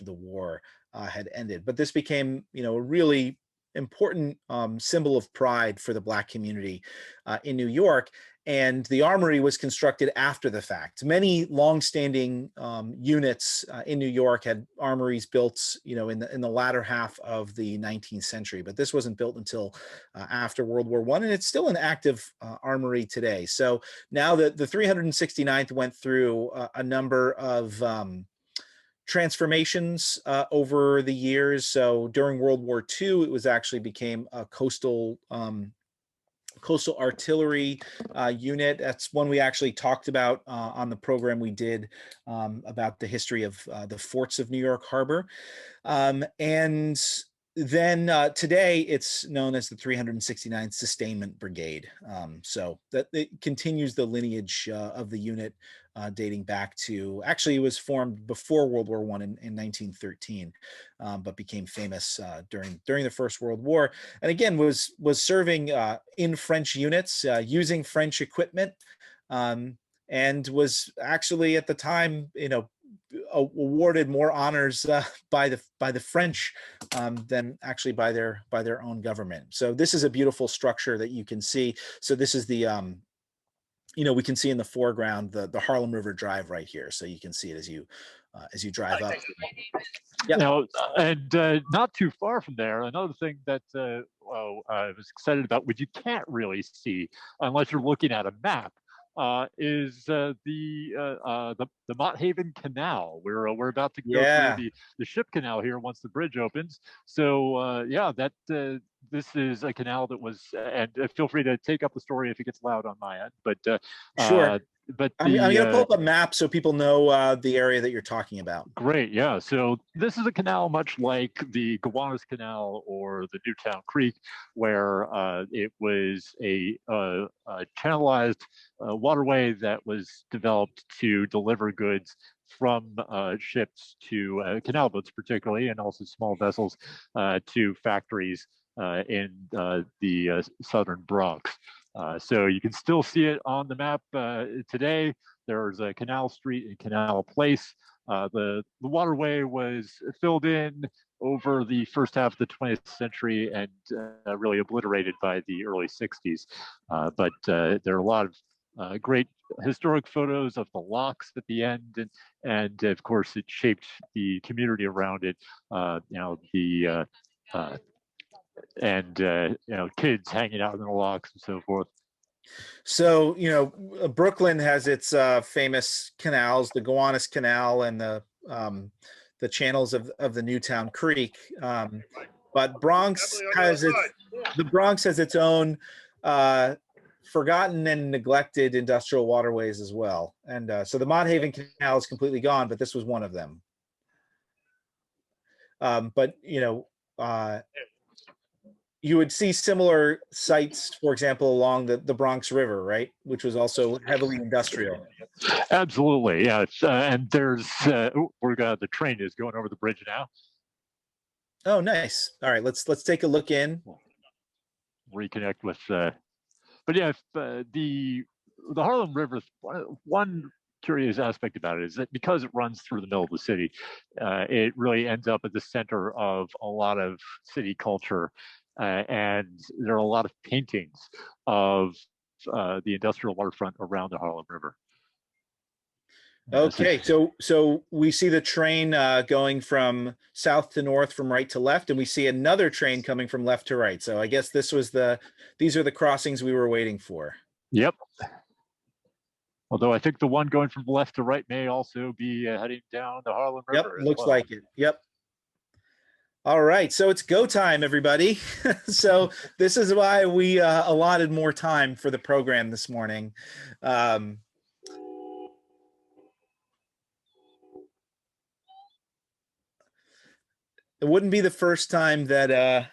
A: the war had ended. But this became, a really important symbol of pride for the Black community in New York. And the armory was constructed after the fact. Many longstanding units in New York had armories built, in the latter half of the 19th century. But this wasn't built until after World War I, and it's still an active armory today. So now that the 369th went through a number of transformations over the years. So during World War II, it was actually became a coastal artillery unit. That's one we actually talked about on the program we did about the history of the forts of New York Harbor. And then today it's known as the 369th Sustainment Brigade. So that it continues the lineage of the unit dating back to, actually it was formed before World War I in 1913, but became famous during the First World War. And again, was serving in French units, using French equipment, and was actually at the time, awarded more honors by the French than actually by their own government. So this is a beautiful structure that you can see. So this is the we can see in the foreground the Harlem River Drive right here. So you can see it as you drive up.
B: Yeah. Now, and not too far from there, another thing that I was excited about, which you can't really see unless you're looking at a map, is the Mott Haven Canal. We're about to go through the ship canal here once the bridge opens. So this is a canal that was, and feel free to take up the story if it gets loud on my end. But
A: sure.
B: But
A: I'm going to pull up a map so people know the area that you're talking about.
B: Great, yeah. So this is a canal much like the Gowanus Canal or the Newtown Creek, where it was a channelized waterway that was developed to deliver goods from ships to canal boats particularly, and also small vessels to factories in the southern Bronx. So you can still see it on the map today. There's a Canal Street and Canal Place. The waterway was filled in over the first half of the 20th century and really obliterated by the early 60s. But there are a lot of great historic photos of the locks at the end, and of course it shaped the community around it. Kids hanging out in the locks and so forth.
A: So, Brooklyn has its famous canals, the Gowanus Canal and the channels of the Newtown Creek. But the Bronx has its own forgotten and neglected industrial waterways as well. And so the Mott Haven Canal is completely gone, but this was one of them. You would see similar sites, for example, along the Bronx River, right? Which was also heavily industrial.
B: Absolutely, yeah. And there's, the train is going over the bridge now.
A: Oh, nice. All right, let's take a look in.
B: Reconnect with, but yeah, the Harlem River, one curious aspect about it is that because it runs through the middle of the city, it really ends up at the center of a lot of city culture. And there are a lot of paintings of the industrial waterfront around the Harlem River.
A: Okay, so we see the train going from south to north, from right to left, and we see another train coming from left to right. So I guess these are the crossings we were waiting for.
B: Yep. Although I think the one going from left to right may also be heading down the Harlem River.
A: Yep, looks like it. Yep. All right, so it's go time, everybody. So this is why we allotted more time for the program this morning. It wouldn't be the first time that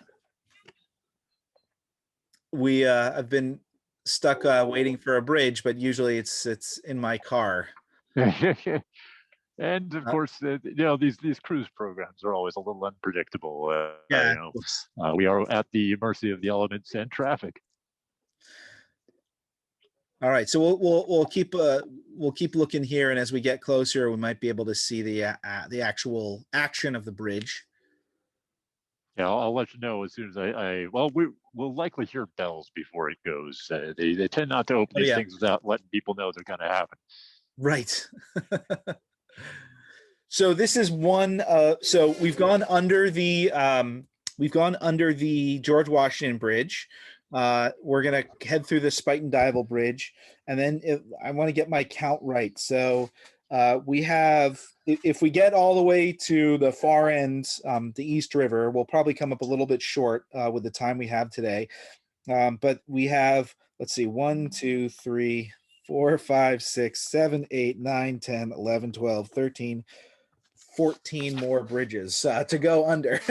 A: we have been stuck waiting for a bridge, but usually it's in my car.
B: And of course, these cruise programs are always a little unpredictable. We are at the mercy of the elements and traffic.
A: All right, so we'll keep looking here, and as we get closer, we might be able to see the actual action of the bridge.
B: Yeah, I'll let you know as soon as we'll likely hear bells before it goes. They tend not to open these things without letting people know they're going to happen.
A: Right. So this is one. So we've gone under the George Washington Bridge. We're gonna head through the Spuyten Duyvil Bridge, and then I want to get my count right. So we have, if we get all the way to the far end, the East River, we'll probably come up a little bit short with the time we have today. But we have, let's see, 1, 2, 3, 4, 5, 6, 7, 8, 9, 10, 11, 12, 13, 14 more bridges to go under.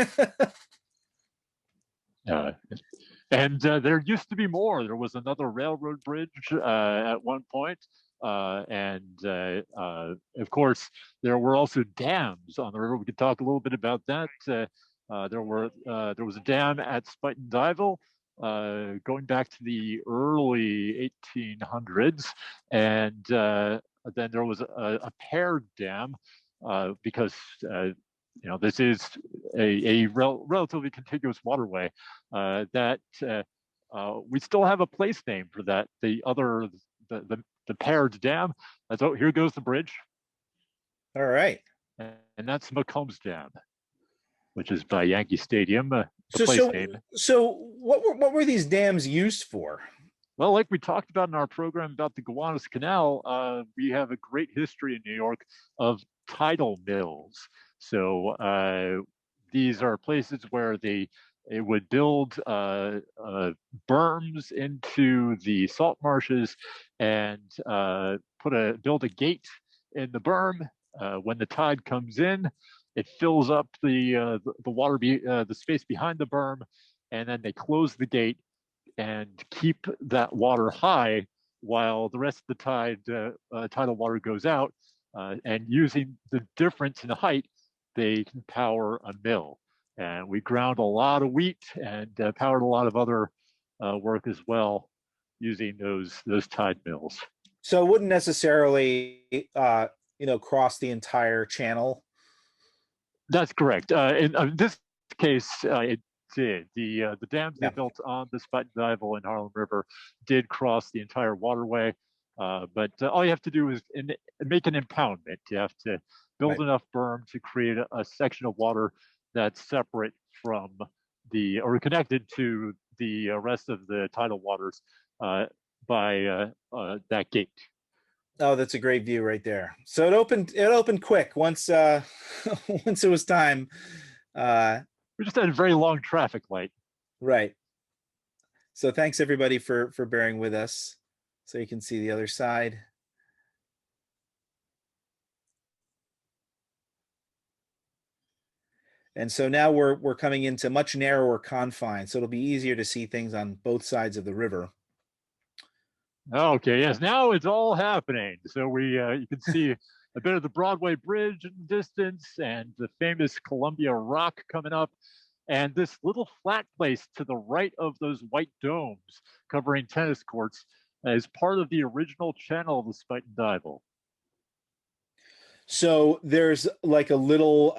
B: And there used to be more. There was another railroad bridge at one point. And of course, there were also dams on the river. We could talk a little bit about that. There was a dam at Spuyten Duyvil going back to the early 1800s. And then there was a paired dam because this is a relatively contiguous waterway that we still have a place name for that. The paired dam. Here goes the bridge.
A: All right.
B: And that's McComb's Dam, which is by Yankee Stadium.
A: So what were these dams used for?
B: Well, like we talked about in our program about the Gowanus Canal, we have a great history in New York of tidal mills. So these are places where it would build berms into the salt marshes and build a gate in the berm. When the tide comes in, it fills up the water, the space behind the berm, and then they close the gate and keep that water high while the rest of the tidal water goes out. And using the difference in the height, they can power a mill. And we ground a lot of wheat and powered a lot of other work as well using those tide mills.
A: So it wouldn't necessarily, cross the entire channel.
B: That's correct. In this case, it did. The dams they
A: Yeah,
B: built on the Spuyten Duyvil and Harlem River did cross the entire waterway. But all you have to do is make an impoundment. You have to build
A: right.
B: enough berm to create a section of water that's separate from or connected to the rest of the tidal waters by that gate.
A: Oh, that's a great view right there. So it opened quick once once it was time. Uh,
B: We just had a very long traffic light.
A: right. So thanks everybody for bearing with us. So you can see the other side. And so now we're coming into much narrower confines, so it'll be easier to see things on both sides of the river.
B: Okay, yes, now it's all happening. So you can see a bit of the Broadway Bridge in the distance and the famous Columbia Rock coming up, and this little flat place to the right of those white domes covering tennis courts is part of the original channel of the Spuyten Duyvil.
A: So there's like a little,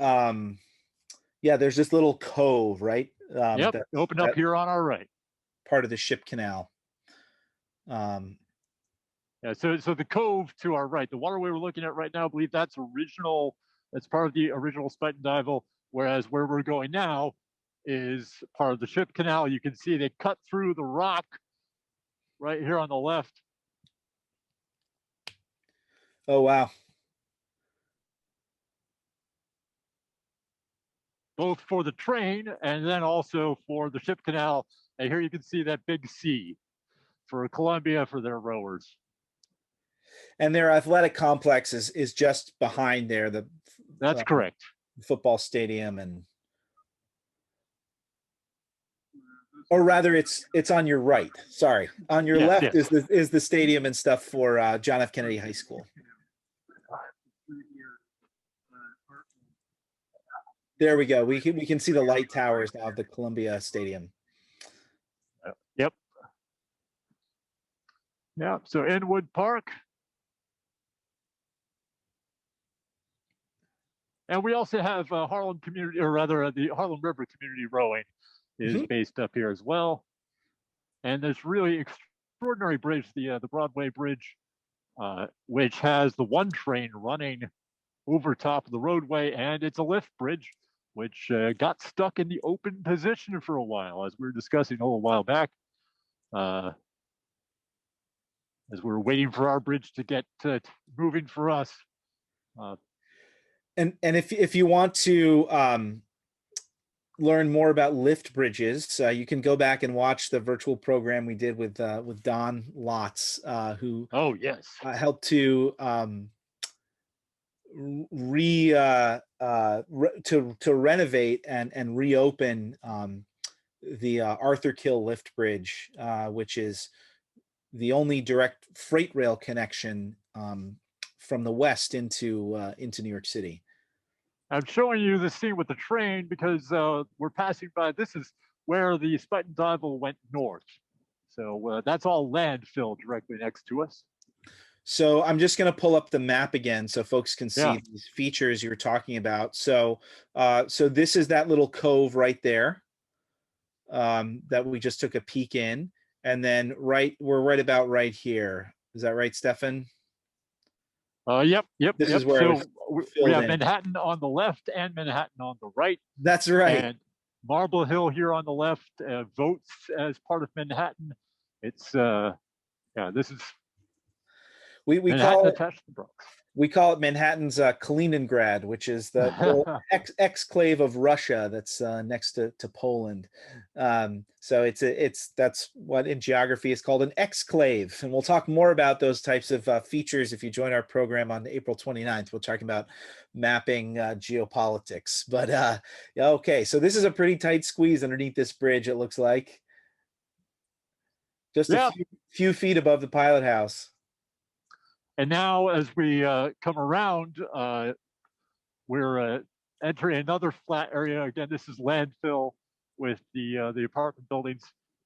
A: there's this little cove, right?
B: Yep, open up here on our right.
A: Part of the ship canal.
B: Yeah, so the cove to our right, the waterway we're looking at right now, I believe that's part of the original Spuyten Duyvil, whereas where we're going now is part of the ship canal. You can see they cut through the rock right here on the left.
A: Oh, wow.
B: Both for the train and then also for the ship canal. And here you can see that big C for Columbia for their rowers.
A: And their athletic complex is just behind there.
B: That's correct.
A: Football stadium or rather it's on your right. Sorry. On your left is the stadium and stuff for John F. Kennedy High School. There we go. We can see the light towers now of the Columbia Stadium.
B: Yep. Yeah. So Inwood Park. And we also have Harlem Community, or rather the Harlem River Community Rowing is based up here as well. And this really extraordinary bridge, the Broadway Bridge, which has the one train running over top of the roadway, and it's a lift bridge, which got stuck in the open position for a while, as we were discussing a little while back, as we were waiting for our bridge to get moving for us.
A: And if you want to learn more about lift bridges, you can go back and watch the virtual program we did with Don Lotz, who helped to to renovate and reopen the Arthur Kill lift bridge, which is the only direct freight rail connection from the west into New York City.
B: I'm showing you the scene with the train because we're passing by. This is where the Spuyten Duyvil went north. So that's all landfill directly next to us.
A: So I'm just going to pull up the map again so folks can see these features you were talking about. So so this is that little cove right there that we just took a peek in. And then we're right about right here. Is that right, Stefan?
B: Yep.
A: This is where
B: so we have Manhattan on the left and Manhattan on the right.
A: That's right.
B: And Marble Hill here on the left votes as part of Manhattan. It's this is
A: we
B: Manhattan
A: call it
B: attached to the Bronx.
A: We call it Manhattan's Kaliningrad, which is the exclave of Russia that's next to Poland. So that's what in geography is called an exclave. And we'll talk more about those types of features if you join our program on April 29th. We'll talk about mapping geopolitics. But okay, so this is a pretty tight squeeze underneath this bridge, it looks like. Just a few feet above the pilot house.
B: And now, as we come around, we're entering another flat area. Again, this is landfill with the apartment buildings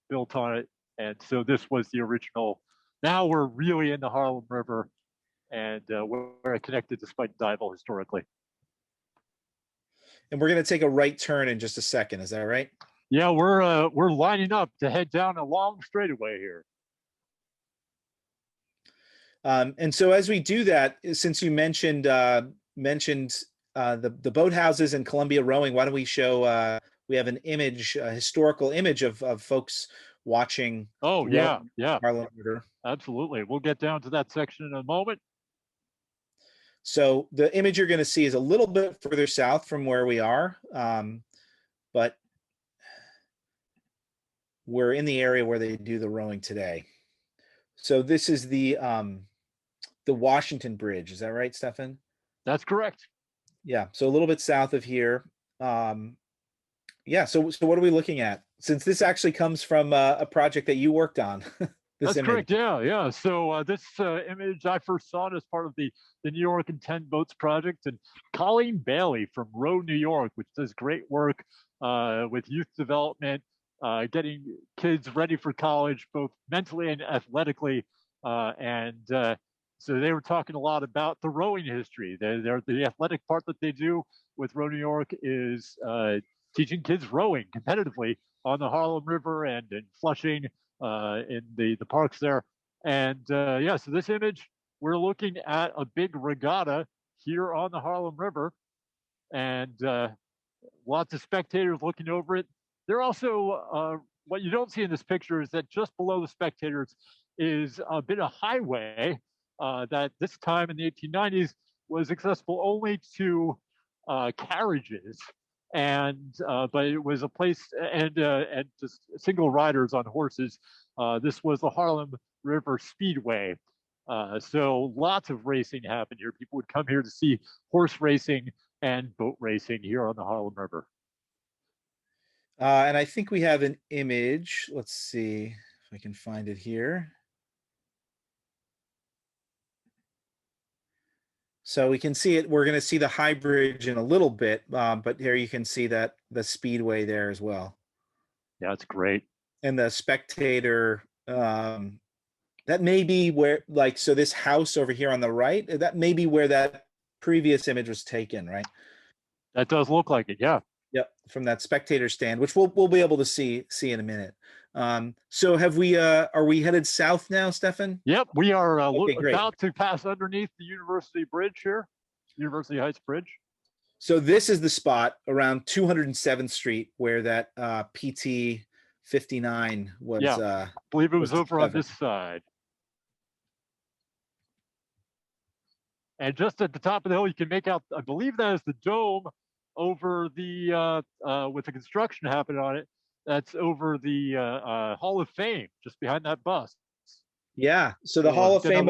B: built on it, and so this was the original Now we're really in the Harlem River, and we're connected to Spuyten Duyvil historically.
A: And we're going to take a right turn in just a second. Is that right?
B: Yeah, we're lining up to head down a long straightaway here.
A: And so as we do that, since you mentioned the boathouses and Columbia rowing, why don't we show we have an image, a historical image of folks watching.
B: Oh yeah, yeah,
A: Harlem River.
B: Absolutely. We'll get down to that section in a moment.
A: So the image you're going to see is a little bit further south from where we are, but we're in the area where they do the rowing today. So this is the Washington Bridge. Is that right, Stefan?
B: That's correct.
A: Yeah. So a little bit south of here. Yeah. So what are we looking at? Since this actually comes from a project that you worked on.
B: That's correct. Yeah. So this image I first saw it as part of the New York and 10 Boats project, and Colleen Bailey from Row, New York, which does great work with youth development, getting kids ready for college, both mentally and athletically. So they were talking a lot about the rowing history. The athletic part that they do with Row, New York is teaching kids rowing competitively on the Harlem River and in Flushing, in the parks there. And yeah, so this image, we're looking at a big regatta here on the Harlem River, and lots of spectators looking over it. There also, what you don't see in this picture is that just below the spectators is a bit of highway that this time in the 1890s was accessible only to carriages, and but it was a place and just single riders on horses. This was the Harlem River Speedway. So lots of racing happened here. People would come here to see horse racing and boat racing here on the Harlem River.
A: And I think we have an image. Let's see if I can find it here. So we can see it. We're going to see the high bridge in a little bit, but here you can see that the speedway there as well.
B: Yeah, it's great.
A: And the spectator, that may be where, like, so this house over here on the right, that may be where that previous image was taken, right?
B: That does look like it, yeah.
A: Yep, from that spectator stand, which we'll be able to see in a minute. So have we? Are we headed south now, Stefan?
B: Yep, we are
A: Okay,
B: about to pass underneath the University Bridge here, University Heights Bridge.
A: So this is the spot around 207th Street where that PT 59 was.
B: Yeah, I believe it was over on this side. And just at the top of the hill, you can make out, I believe that is the dome over the, with the construction happening on it, that's over the Hall of Fame, just behind that bus.
A: Yeah, so the Hall of Fame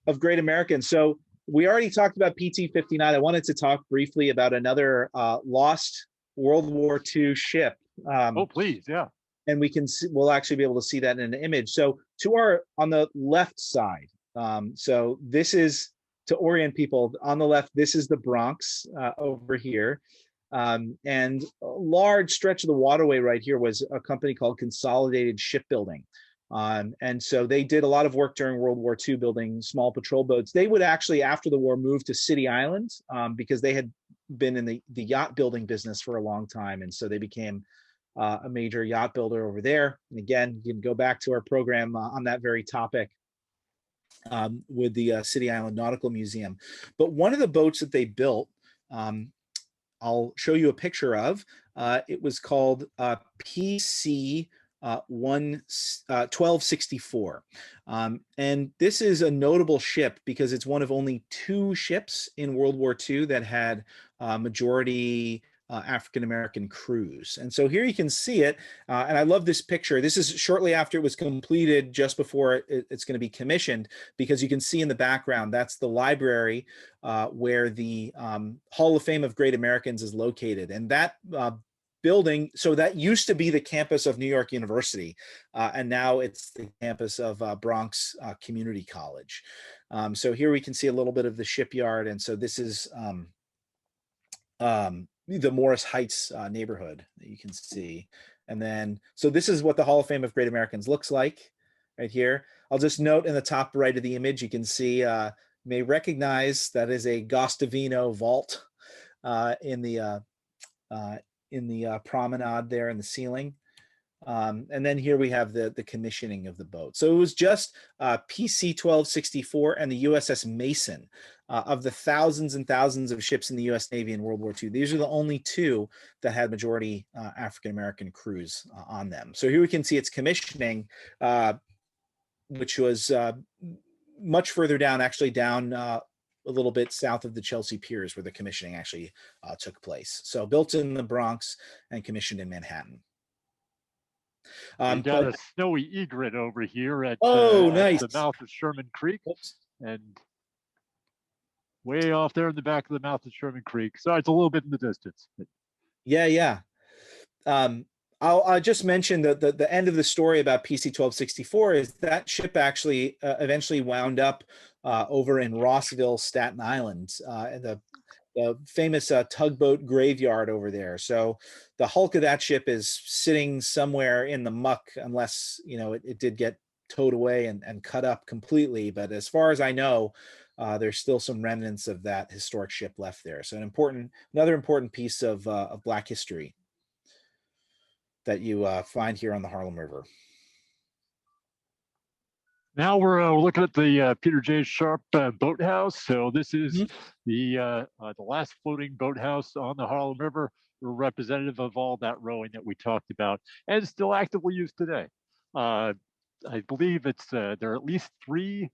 A: of Great Americans. So we already talked about PT 59. I wanted to talk briefly about another lost World War II ship.
B: Oh, please, yeah.
A: And we'll actually be able to see that in an image. So on the left side, so this is, to orient people, on the left, this is the Bronx over here. And a large stretch of the waterway right here was a company called Consolidated Shipbuilding. And so they did a lot of work during World War II building small patrol boats. They would actually, after the war, move to City Island because they had been in the yacht building business for a long time. And so they became a major yacht builder over there. And again, you can go back to our program on that very topic with the City Island Nautical Museum. But one of the boats that they built, I'll show you a picture of. It was called PC 1264. And this is a notable ship because it's one of only 2 ships in World War II that had majority African-American crews. And so here you can see it. And I love this picture. This is shortly after it was completed, just before it's going to be commissioned, because you can see in the background, that's the library where the Hall of Fame of Great Americans is located. And that building, so that used to be the campus of New York University, and now it's the campus of Bronx Community College. So here we can see a little bit of the shipyard. And so this is the Morris Heights neighborhood that you can see. And then, so this is what the Hall of Fame of Great Americans looks like. right here. I'll just note in the top right of the image, you can see, you may recognize that is a Guastavino vault in the promenade there in the ceiling. And then here we have the commissioning of the boat. So it was just PC 1264 and the USS Mason. Of the thousands and thousands of ships in the US Navy in World War II, these are the only two that had majority African-American crews on them. So here we can see its commissioning, which was much further down, actually down a little bit south of the Chelsea Piers, where the commissioning actually took place. So built in the Bronx and commissioned in Manhattan.
B: We got a snowy egret over here at,
A: nice.
B: at the mouth of Sherman Creek.
A: Oops.
B: And way off there in the back of the mouth of Sherman Creek. So it's a little bit in the distance.
A: Yeah. I'll just mention that the end of the story about PC 1264 is that ship actually eventually wound up over in Rossville, Staten Island, in the famous tugboat graveyard over there. So the hulk of that ship is sitting somewhere in the muck, unless, you know, it did get towed away and cut up completely. But as far as I know, there's still some remnants of that historic ship left there. So another important piece of Black history that you find here on the Harlem River.
B: Now we're looking at the Peter J. Sharp Boathouse. So this is the last floating boathouse on the Harlem River, representative of all that rowing that we talked about, and still actively used today. I believe it's there are at least 3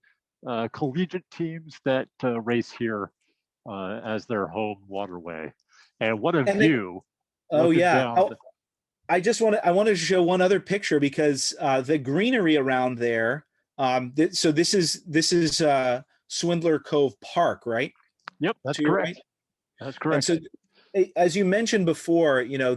B: collegiate teams that race here as their home waterway. And what a view!
A: Oh yeah. I wanted to show one other picture, because the greenery around there. So this is Swindler Cove Park, right?
B: Yep, that's correct. Right? That's correct.
A: And so, as you mentioned before, you know,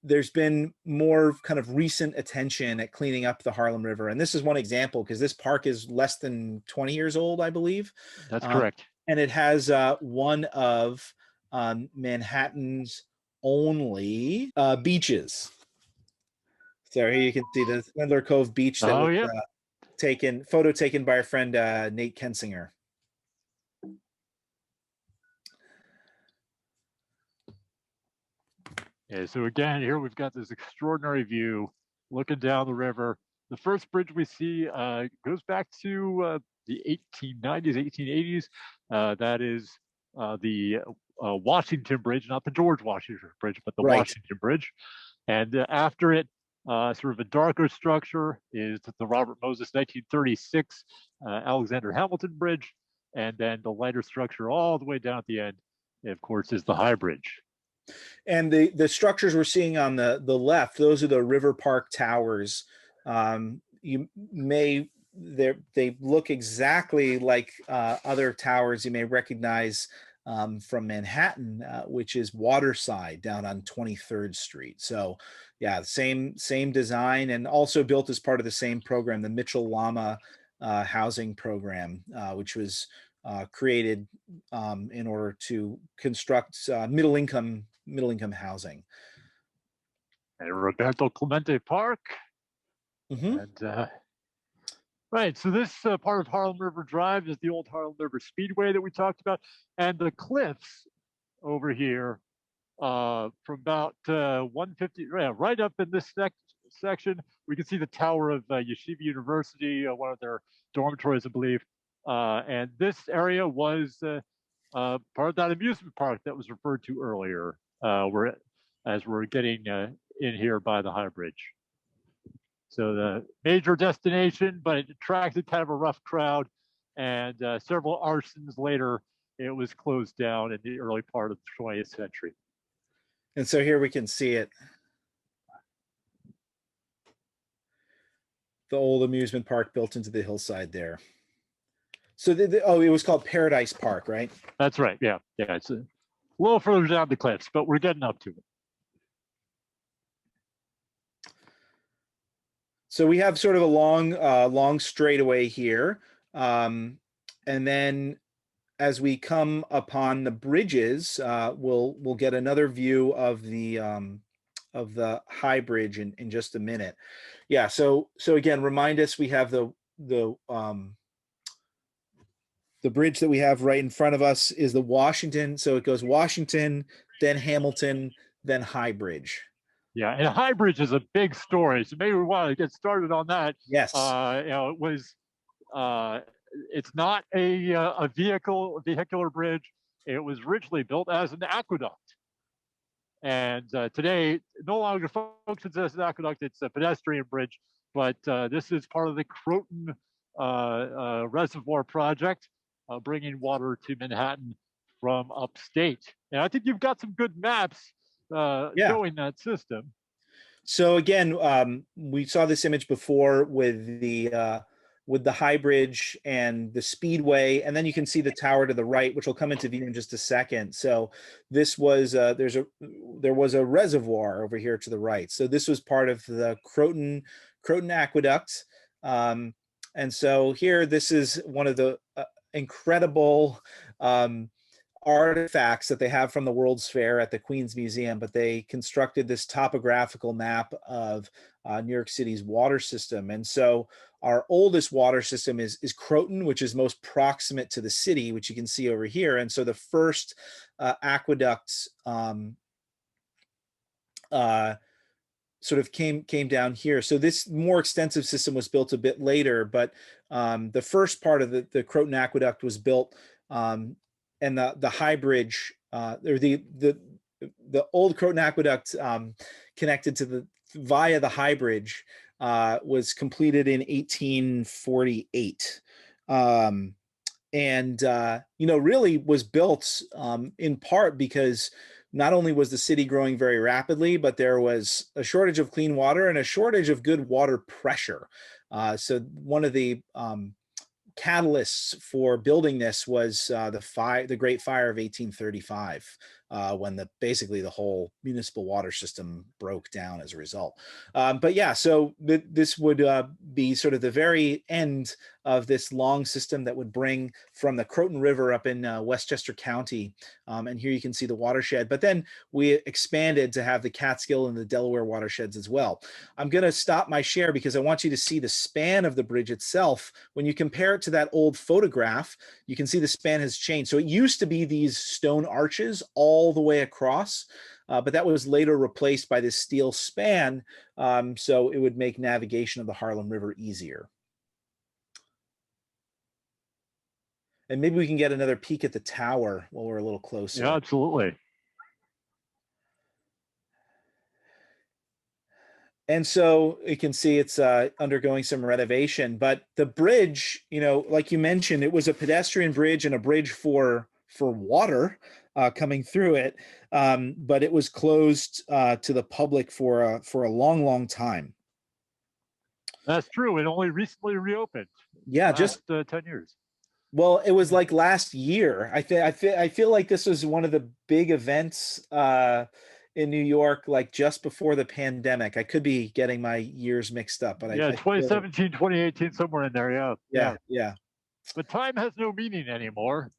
A: there's been more kind of recent attention at cleaning up the Harlem River, and this is one example, because this park is less than 20 years old, I believe.
B: That's correct.
A: And it has one of Manhattan's only beaches. So here you can see the Swindler Cove Beach that was photo taken by our friend Nate Kensinger.
B: Yeah, so again, here we've got this extraordinary view looking down the river. The first bridge we see goes back to the 1890s, 1880s. That is the Washington Bridge, not the George Washington Bridge, but the Washington Bridge. And after it, sort of a darker structure is the Robert Moses 1936 Alexander Hamilton Bridge. And then the lighter structure all the way down at the end, of course, is the High Bridge.
A: And the structures we're seeing on the left, those are the River Park Towers. They look exactly like other towers you may recognize from Manhattan, which is Waterside down on 23rd Street. So yeah, same design, and also built as part of the same program, the Mitchell Lama housing program, which was created in order to construct middle income housing.
B: And Roberto Clemente Park. And right, so this part of Harlem River Drive is the old Harlem River Speedway that we talked about, and the cliffs over here from about 150, right up in this section, we can see the tower of Yeshiva University, one of their dormitories, I believe. And this area was part of that amusement park that was referred to earlier, as we're getting in here by the High Bridge. So the major destination, but it attracted kind of a rough crowd. And several arsons later, it was closed down in the early part of the 20th century.
A: And so here we can see it. The old amusement park built into the hillside there. So it was called Paradise Park, right?
B: That's right. Yeah. It's a little further down the cliffs, but we're getting up to it.
A: So we have sort of a long straightaway here, and then as we come upon the bridges, we'll get another view of the high bridge in just a minute. Yeah. So again, remind us, we have the bridge that we have right in front of us is the Washington. So it goes Washington, then Hamilton, then High Bridge.
B: Yeah, and High Bridge is a big story, so maybe we want to get started on that.
A: Yes.
B: It was. It's not a vehicular bridge. It was originally built as an aqueduct, and today it no longer functions as an aqueduct. It's a pedestrian bridge, but this is part of the Croton Reservoir project, bringing water to Manhattan from upstate. And I think you've got some good maps
A: Yeah.
B: showing that system.
A: So again, we saw this image before with the High Bridge and the Speedway, and then you can see the tower to the right, which will come into view in just a second. So this was there was a reservoir over here to the right. So this was part of the Croton Aqueduct, and so here, this is one of the incredible artifacts that they have from the World's Fair at the Queens Museum, but they constructed this topographical map of New York City's water system. And so our oldest water system is Croton, which is most proximate to the city, which you can see over here. And so the first aqueduct sort of came down here. So this more extensive system was built a bit later, but the first part of the Croton Aqueduct was built, and the High Bridge, or the old Croton Aqueduct, connected to via the High Bridge, was completed in 1848, and really was built in part because not only was the city growing very rapidly, but there was a shortage of clean water and a shortage of good water pressure. So one of the catalysts for building this was the Great Fire of 1835, when basically the whole municipal water system broke down as a result. But yeah, so this would be sort of the very end of this long system that would bring from the Croton River up in Westchester County. And here you can see the watershed, but then we expanded to have the Catskill and the Delaware watersheds as well. I'm going to stop my share because I want you to see the span of the bridge itself. When you compare it to that old photograph, you can see the span has changed. So it used to be these stone arches all the way across, but that was later replaced by this steel span, so it would make navigation of the Harlem River easier. And maybe we can get another peek at the tower while we're a little closer.
B: Yeah, absolutely.
A: And so you can see it's undergoing some renovation, but the bridge, like you mentioned, it was a pedestrian bridge and a bridge for water coming through it, but it was closed to the public for a long, long time.
B: That's true. It only recently reopened.
A: Yeah, just
B: 10 years.
A: Well, it was like last year. I feel like this was one of the big events in New York, like just before the pandemic. I could be getting my years mixed up, but
B: yeah, 2017, 2018, somewhere in there.
A: Yeah.
B: But time has no meaning anymore.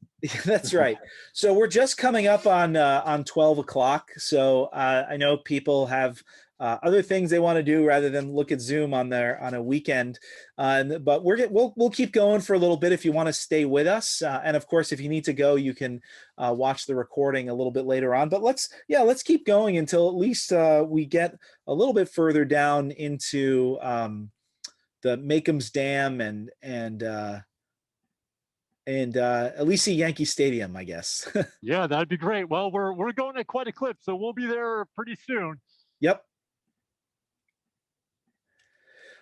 A: That's right. So we're just coming up on 12 o'clock. So I know people have other things they want to do rather than look at Zoom on a weekend. But we'll keep going for a little bit if you want to stay with us. And of course, if you need to go, you can watch the recording a little bit later on. But let's keep going until at least we get a little bit further down into the Macomb's Dam and at least see Yankee Stadium, I guess.
B: Yeah, that'd be great. Well, we're going at quite a clip, so we'll be there pretty soon.
A: Yep.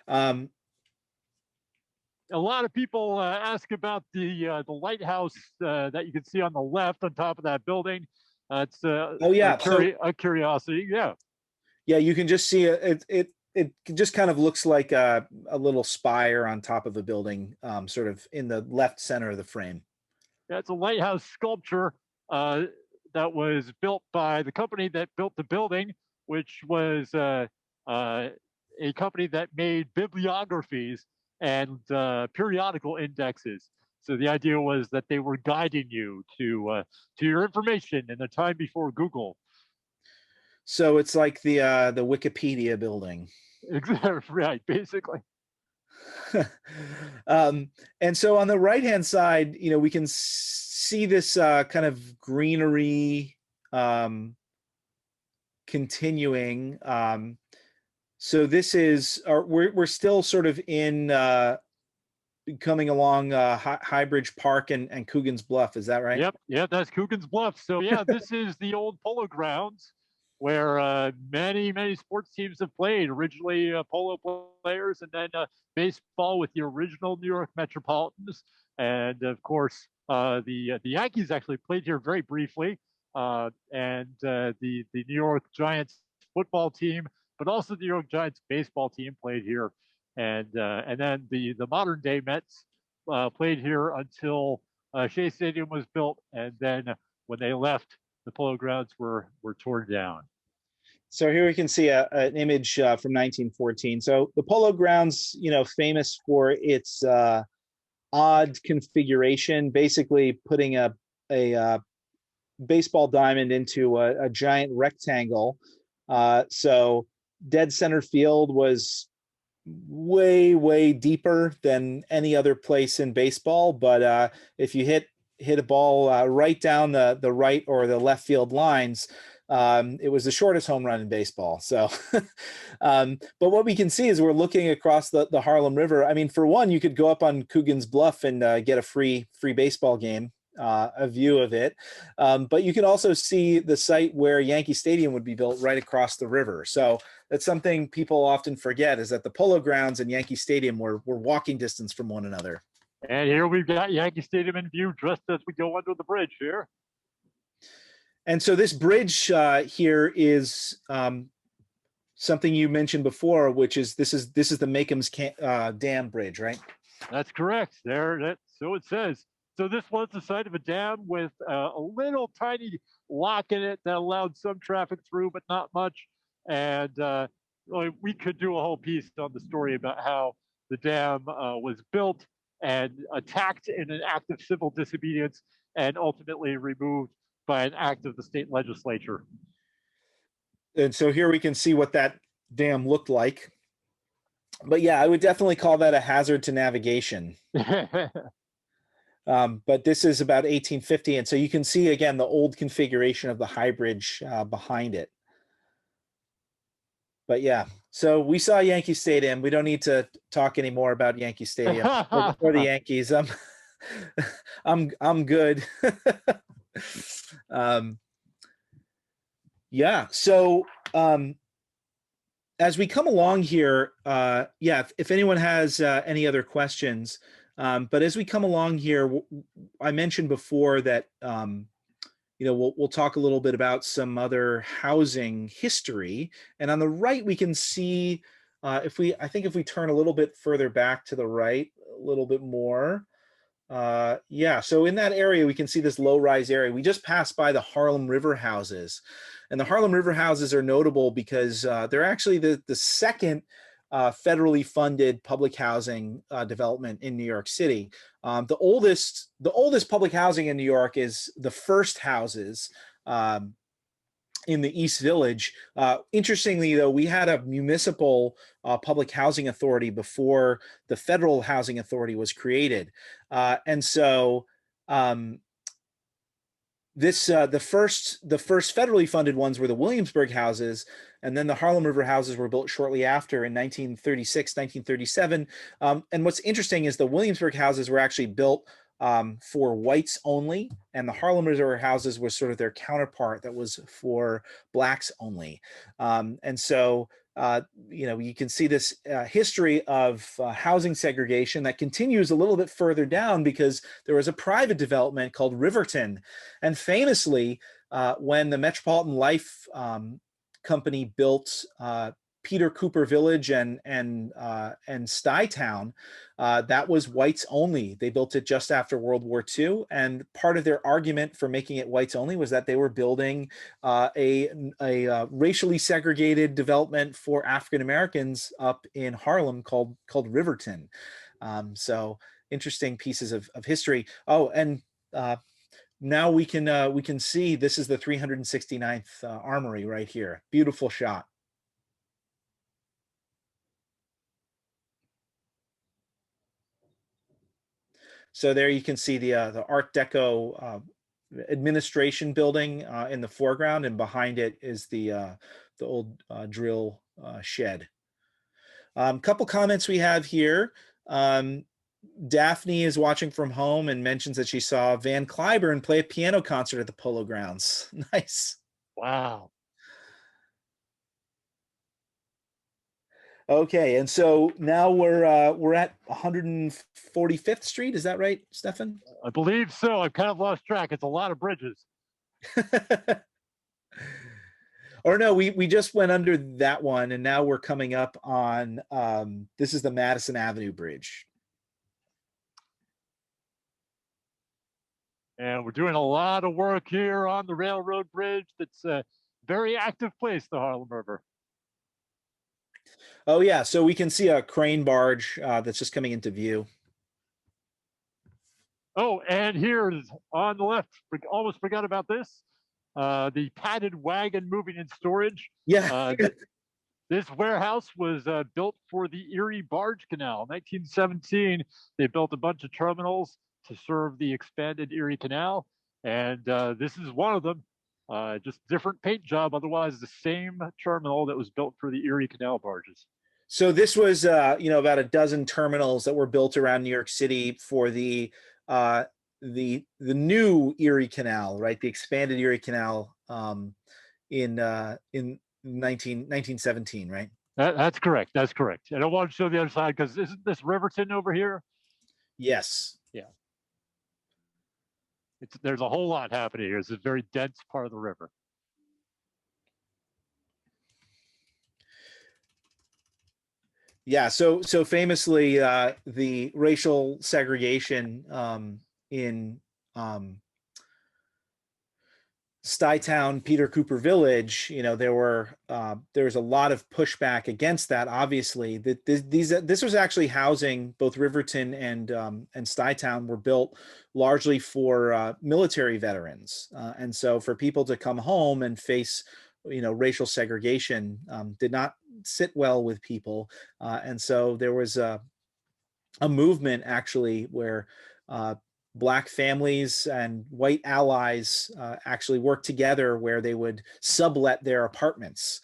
B: A lot of people ask about the lighthouse that you can see on the left on top of that building. It's a curiosity.
A: Yeah, you can just see it just kind of looks like a little spire on top of a building, sort of in the left center of the frame.
B: Yeah, it's a lighthouse sculpture that was built by the company that built the building, which was a company that made bibliographies and periodical indexes. So the idea was that they were guiding you to your information in the time before Google.
A: So it's like the Wikipedia building.
B: Right, basically.
A: And so on the right-hand side, we can see this kind of greenery continuing. So this is, we're still sort of in coming along High Bridge Park and Coogan's Bluff. Is that right?
B: Yep, that's Coogan's Bluff. So yeah, this is the old Polo Grounds where many sports teams have played. Originally polo players, and then baseball with the original New York Metropolitans, and of course the Yankees actually played here very briefly, and the New York Giants football team, but also the New York Giants baseball team played here, and then the modern day Mets played here until Shea Stadium was built, and then when they left, the Polo Grounds were torn down.
A: So here we can see an image from 1914. So the Polo Grounds, famous for its odd configuration, basically putting a baseball diamond into a giant rectangle. So dead center field was way deeper than any other place in baseball, but if you hit a ball right down the right or the left field lines, it was the shortest home run in baseball. So but what we can see is we're looking across the Harlem River. I mean, for one, you could go up on Coogan's Bluff and get a free baseball game, a view of it, but you can also see the site where Yankee Stadium would be built right across the river. So that's something people often forget, is that the Polo Grounds and Yankee Stadium were walking distance from one another.
B: And here we've got Yankee Stadium in view just as we go under the bridge here.
A: And so this bridge here is something you mentioned before, which is this is the Macomb's Dam Bridge, right?
B: That's correct. So it says. So this was the site of a dam with a little tiny lock in it that allowed some traffic through, but not much. And we could do a whole piece on the story about how the dam was built and attacked in an act of civil disobedience and ultimately removed by an act of the state legislature.
A: And so here we can see what that dam looked like. But yeah, I would definitely call that a hazard to navigation. But this is about 1850. And so you can see, again, the old configuration of the High Bridge behind it. But yeah, so we saw Yankee Stadium. We don't need to talk anymore about Yankee Stadium or the Yankees. I'm good. Yeah. So as we come along here, yeah, if anyone has any other questions, but as we come along here, I mentioned before that we'll talk a little bit about some other housing history. And on the right, we can see I think if we turn a little bit further back to the right, a little bit more. Yeah, so in that area, we can see this low-rise area. We just passed by the Harlem River Houses. And the Harlem River Houses are notable because they're actually the second federally funded public housing development in New York City. The oldest public housing in New York is the First Houses in the East Village. Interestingly, though, we had a municipal public housing authority before the federal housing authority was created, and so the first federally funded ones were the Williamsburg houses, and then the Harlem River houses were built shortly after in 1936, 1937. And what's interesting is the Williamsburg houses were actually built for whites only, and the Harlem River houses was sort of their counterpart that was for blacks only. And so you can see this history of housing segregation that continues a little bit further down, because there was a private development called Riverton. And famously, when the Metropolitan Life Company built Peter Cooper Village and Stuytown, that was whites only. They built it just after World War II, and part of their argument for making it whites only was that they were building a racially segregated development for African Americans up in Harlem called Riverton. So interesting pieces of history. Oh, and now we can see this is the 369th Armory right here. Beautiful shot. So there you can see the Art Deco administration building in the foreground, and behind it is the old drill shed. Couple comments we have here. Daphne is watching from home and mentions that she saw Van Cliburn play a piano concert at the Polo Grounds. Nice.
B: Wow.
A: Okay, and so now we're at 145th Street. Is that right, Stefan?
B: I believe so. I've kind of lost track. It's a lot of bridges.
A: Or no, we just went under that one, and now we're coming up on this is the Madison Avenue Bridge.
B: And we're doing a lot of work here on the railroad bridge. That's a very active place, the Harlem River.
A: Oh yeah, so we can see a crane barge that's just coming into view.
B: Oh, and here's on the left, almost forgot about this, the padded wagon moving and storage.
A: Yeah.
B: This warehouse was built for the Erie Barge Canal. In 1917, they built a bunch of terminals to serve the expanded Erie Canal, and this is one of them. Just different paint job, otherwise the same terminal that was built for the Erie Canal barges.
A: So this was, about a dozen terminals that were built around New York City for the new Erie Canal, right? The expanded Erie Canal in 1917, right?
B: That's correct. That's correct. And I want to show the other side because isn't this Riverton over here?
A: Yes.
B: Yeah. There's a whole lot happening here. It's a very dense part of the river.
A: Yeah, so famously, the racial segregation in Stuytown, Peter Cooper Village, there was a lot of pushback against that. Obviously, this was actually housing. Both Riverton and Stuytown were built largely for military veterans, and so for people to come home and face racial segregation did not sit well with people, and so there was a movement actually where Black families and white allies actually worked together, where they would sublet their apartments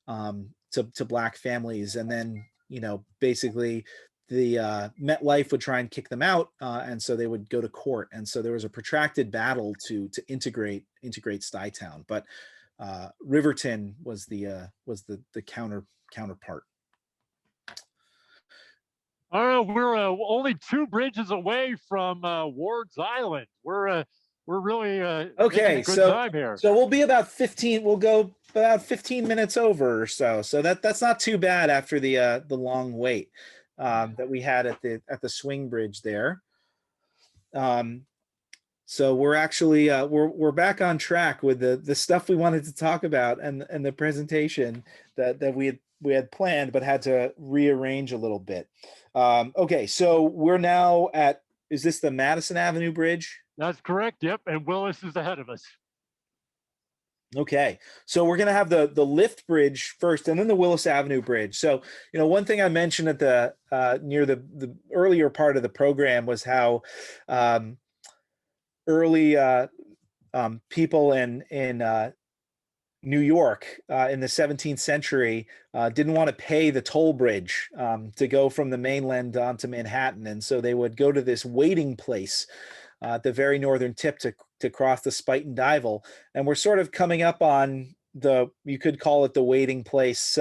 A: to Black families, and then basically the MetLife would try and kick them out, and so they would go to court, and so there was a protracted battle to integrate Stuytown, but Riverton was the counterpart.
B: Oh, we're only 2 bridges away from Ward's Island. We're really
A: Okay,
B: making a good time here.
A: So we'll be about 15. We'll go about 15 minutes over or so. So that's not too bad after the long wait that we had at the swing bridge there. So we're actually we're back on track with the stuff we wanted to talk about, and the presentation that we had planned but had to rearrange a little bit. Okay, so we're now at, is this the Madison Avenue Bridge?
B: That's correct. Yep, and Willis is ahead of us.
A: Okay, so we're gonna have the lift bridge first, and then the Willis Avenue Bridge. So one thing I mentioned at the near the earlier part of the program was how early people in New York in the 17th century didn't want to pay the toll bridge to go from the mainland onto Manhattan, and so they would go to this waiting place at the very northern tip to cross the Spuyten Duyvil, and we're sort of coming up on you could call it the waiting place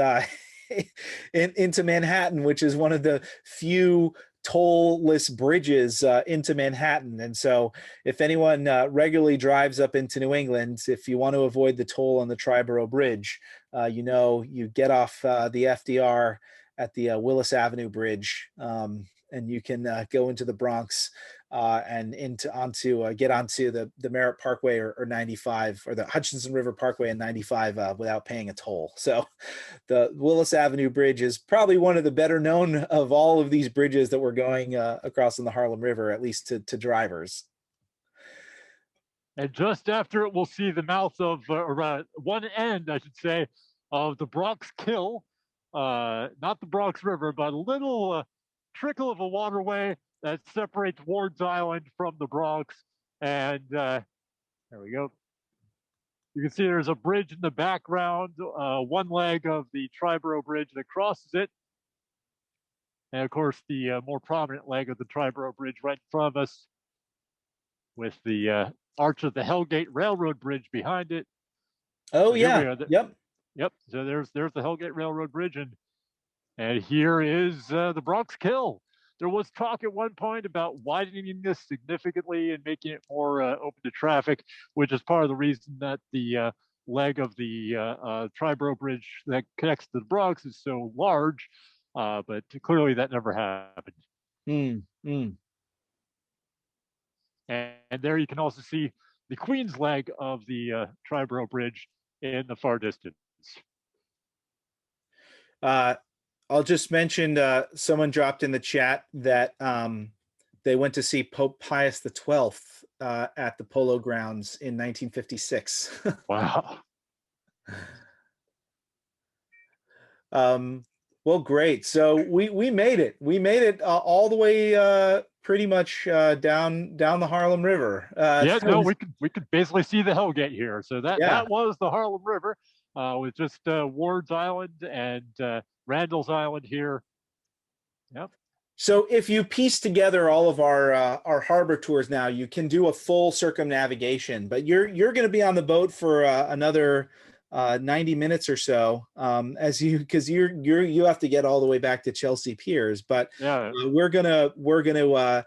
A: into Manhattan, which is one of the few toll-less bridges into Manhattan. And so if anyone regularly drives up into New England, if you want to avoid the toll on the Triborough Bridge, you get off the FDR at the Willis Avenue Bridge, and you can go into the Bronx and get onto the Merritt Parkway or 95, or the Hudson River Parkway and 95 without paying a toll. So the Willis Avenue Bridge is probably one of the better known of all of these bridges that we're going across in the Harlem River, at least to drivers.
B: And just after it, we'll see the mouth of, or one end, I should say, of the Bronx Kill. Not the Bronx River, but a little trickle of a waterway that separates Ward's Island from the Bronx. And there we go. You can see there's a bridge in the background, one leg of the Triborough Bridge that crosses it. And of course, the more prominent leg of the Triborough Bridge right in front of us, with the arch of the Hellgate Railroad Bridge behind it.
A: Oh,
B: so
A: yeah. Yep.
B: Yep. So there's the Hellgate Railroad Bridge, and here is the Bronx Kill. There was talk at one point about widening this significantly and making it more open to traffic, which is part of the reason that the leg of the Triborough Bridge that connects to the Bronx is so large. But clearly that never happened. And there you can also see the Queens leg of the Triborough Bridge in the far distance.
A: I'll just mention, someone dropped in the chat that they went to see Pope Pius XII at the Polo Grounds in 1956.
B: Wow.
A: Well, great. So we made it. We made it all the way pretty much down the Harlem River.
B: Yeah, no, we could basically see the Hellgate here. So that was the Harlem River, with just Ward's Island and Randall's Island here. Yep.
A: So if you piece together all of our harbor tours now, you can do a full circumnavigation. But you're going to be on the boat for another 90 minutes or so, because you have to get all the way back to Chelsea Piers. But
B: yeah,
A: we're gonna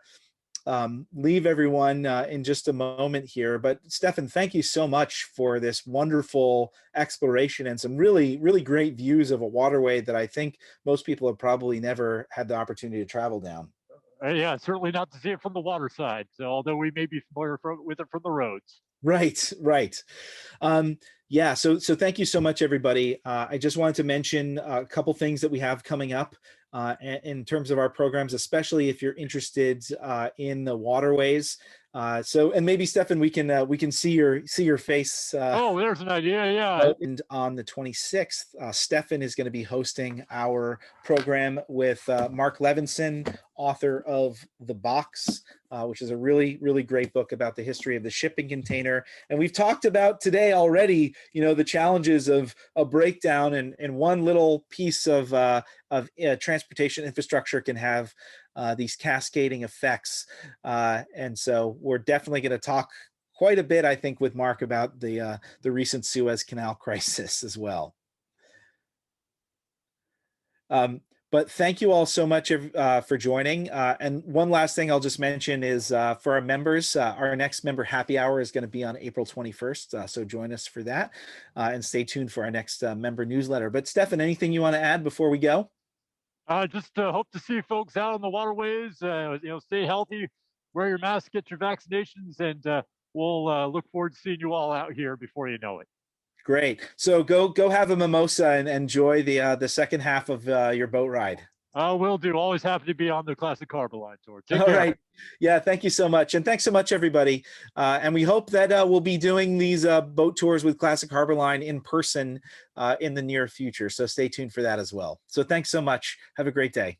A: leave everyone in just a moment here. But Stefan, thank you so much for this wonderful exploration and some really, really great views of a waterway that I think most people have probably never had the opportunity to travel down.
B: Yeah, certainly not to see it from the water side. So although we may be familiar with it from the roads.
A: Right. Yeah, so thank you so much, everybody. I just wanted to mention a couple things that we have coming up in terms of our programs, especially if you're interested in the waterways. And maybe Stefan, we can see your face.
B: Oh, there's an idea, yeah.
A: And on the 26th, Stefan is going to be hosting our program with Mark Levinson, author of The Box, which is a really, really great book about the history of the shipping container. And we've talked about today already, the challenges of a breakdown and one little piece of transportation infrastructure can have these cascading effects. And so we're definitely going to talk quite a bit, I think, with Mark about the recent Suez Canal crisis as well. But thank you all so much for joining. And one last thing I'll just mention is for our members, our next member happy hour is going to be on April 21st. So join us for that and stay tuned for our next member newsletter. But Stefan, anything you want to add before we go?
B: Just hope to see folks out on the waterways. Stay healthy, wear your mask, get your vaccinations, and we'll look forward to seeing you all out here before you know it.
A: Great. So go have a mimosa and enjoy the second half of your boat ride.
B: Will do. Always happy to be on the Classic Harbor Line tour.
A: All right. Yeah, thank you so much. And thanks so much, everybody. And we hope that we'll be doing these boat tours with Classic Harbor Line in person in the near future. So stay tuned for that as well. So thanks so much. Have a great day.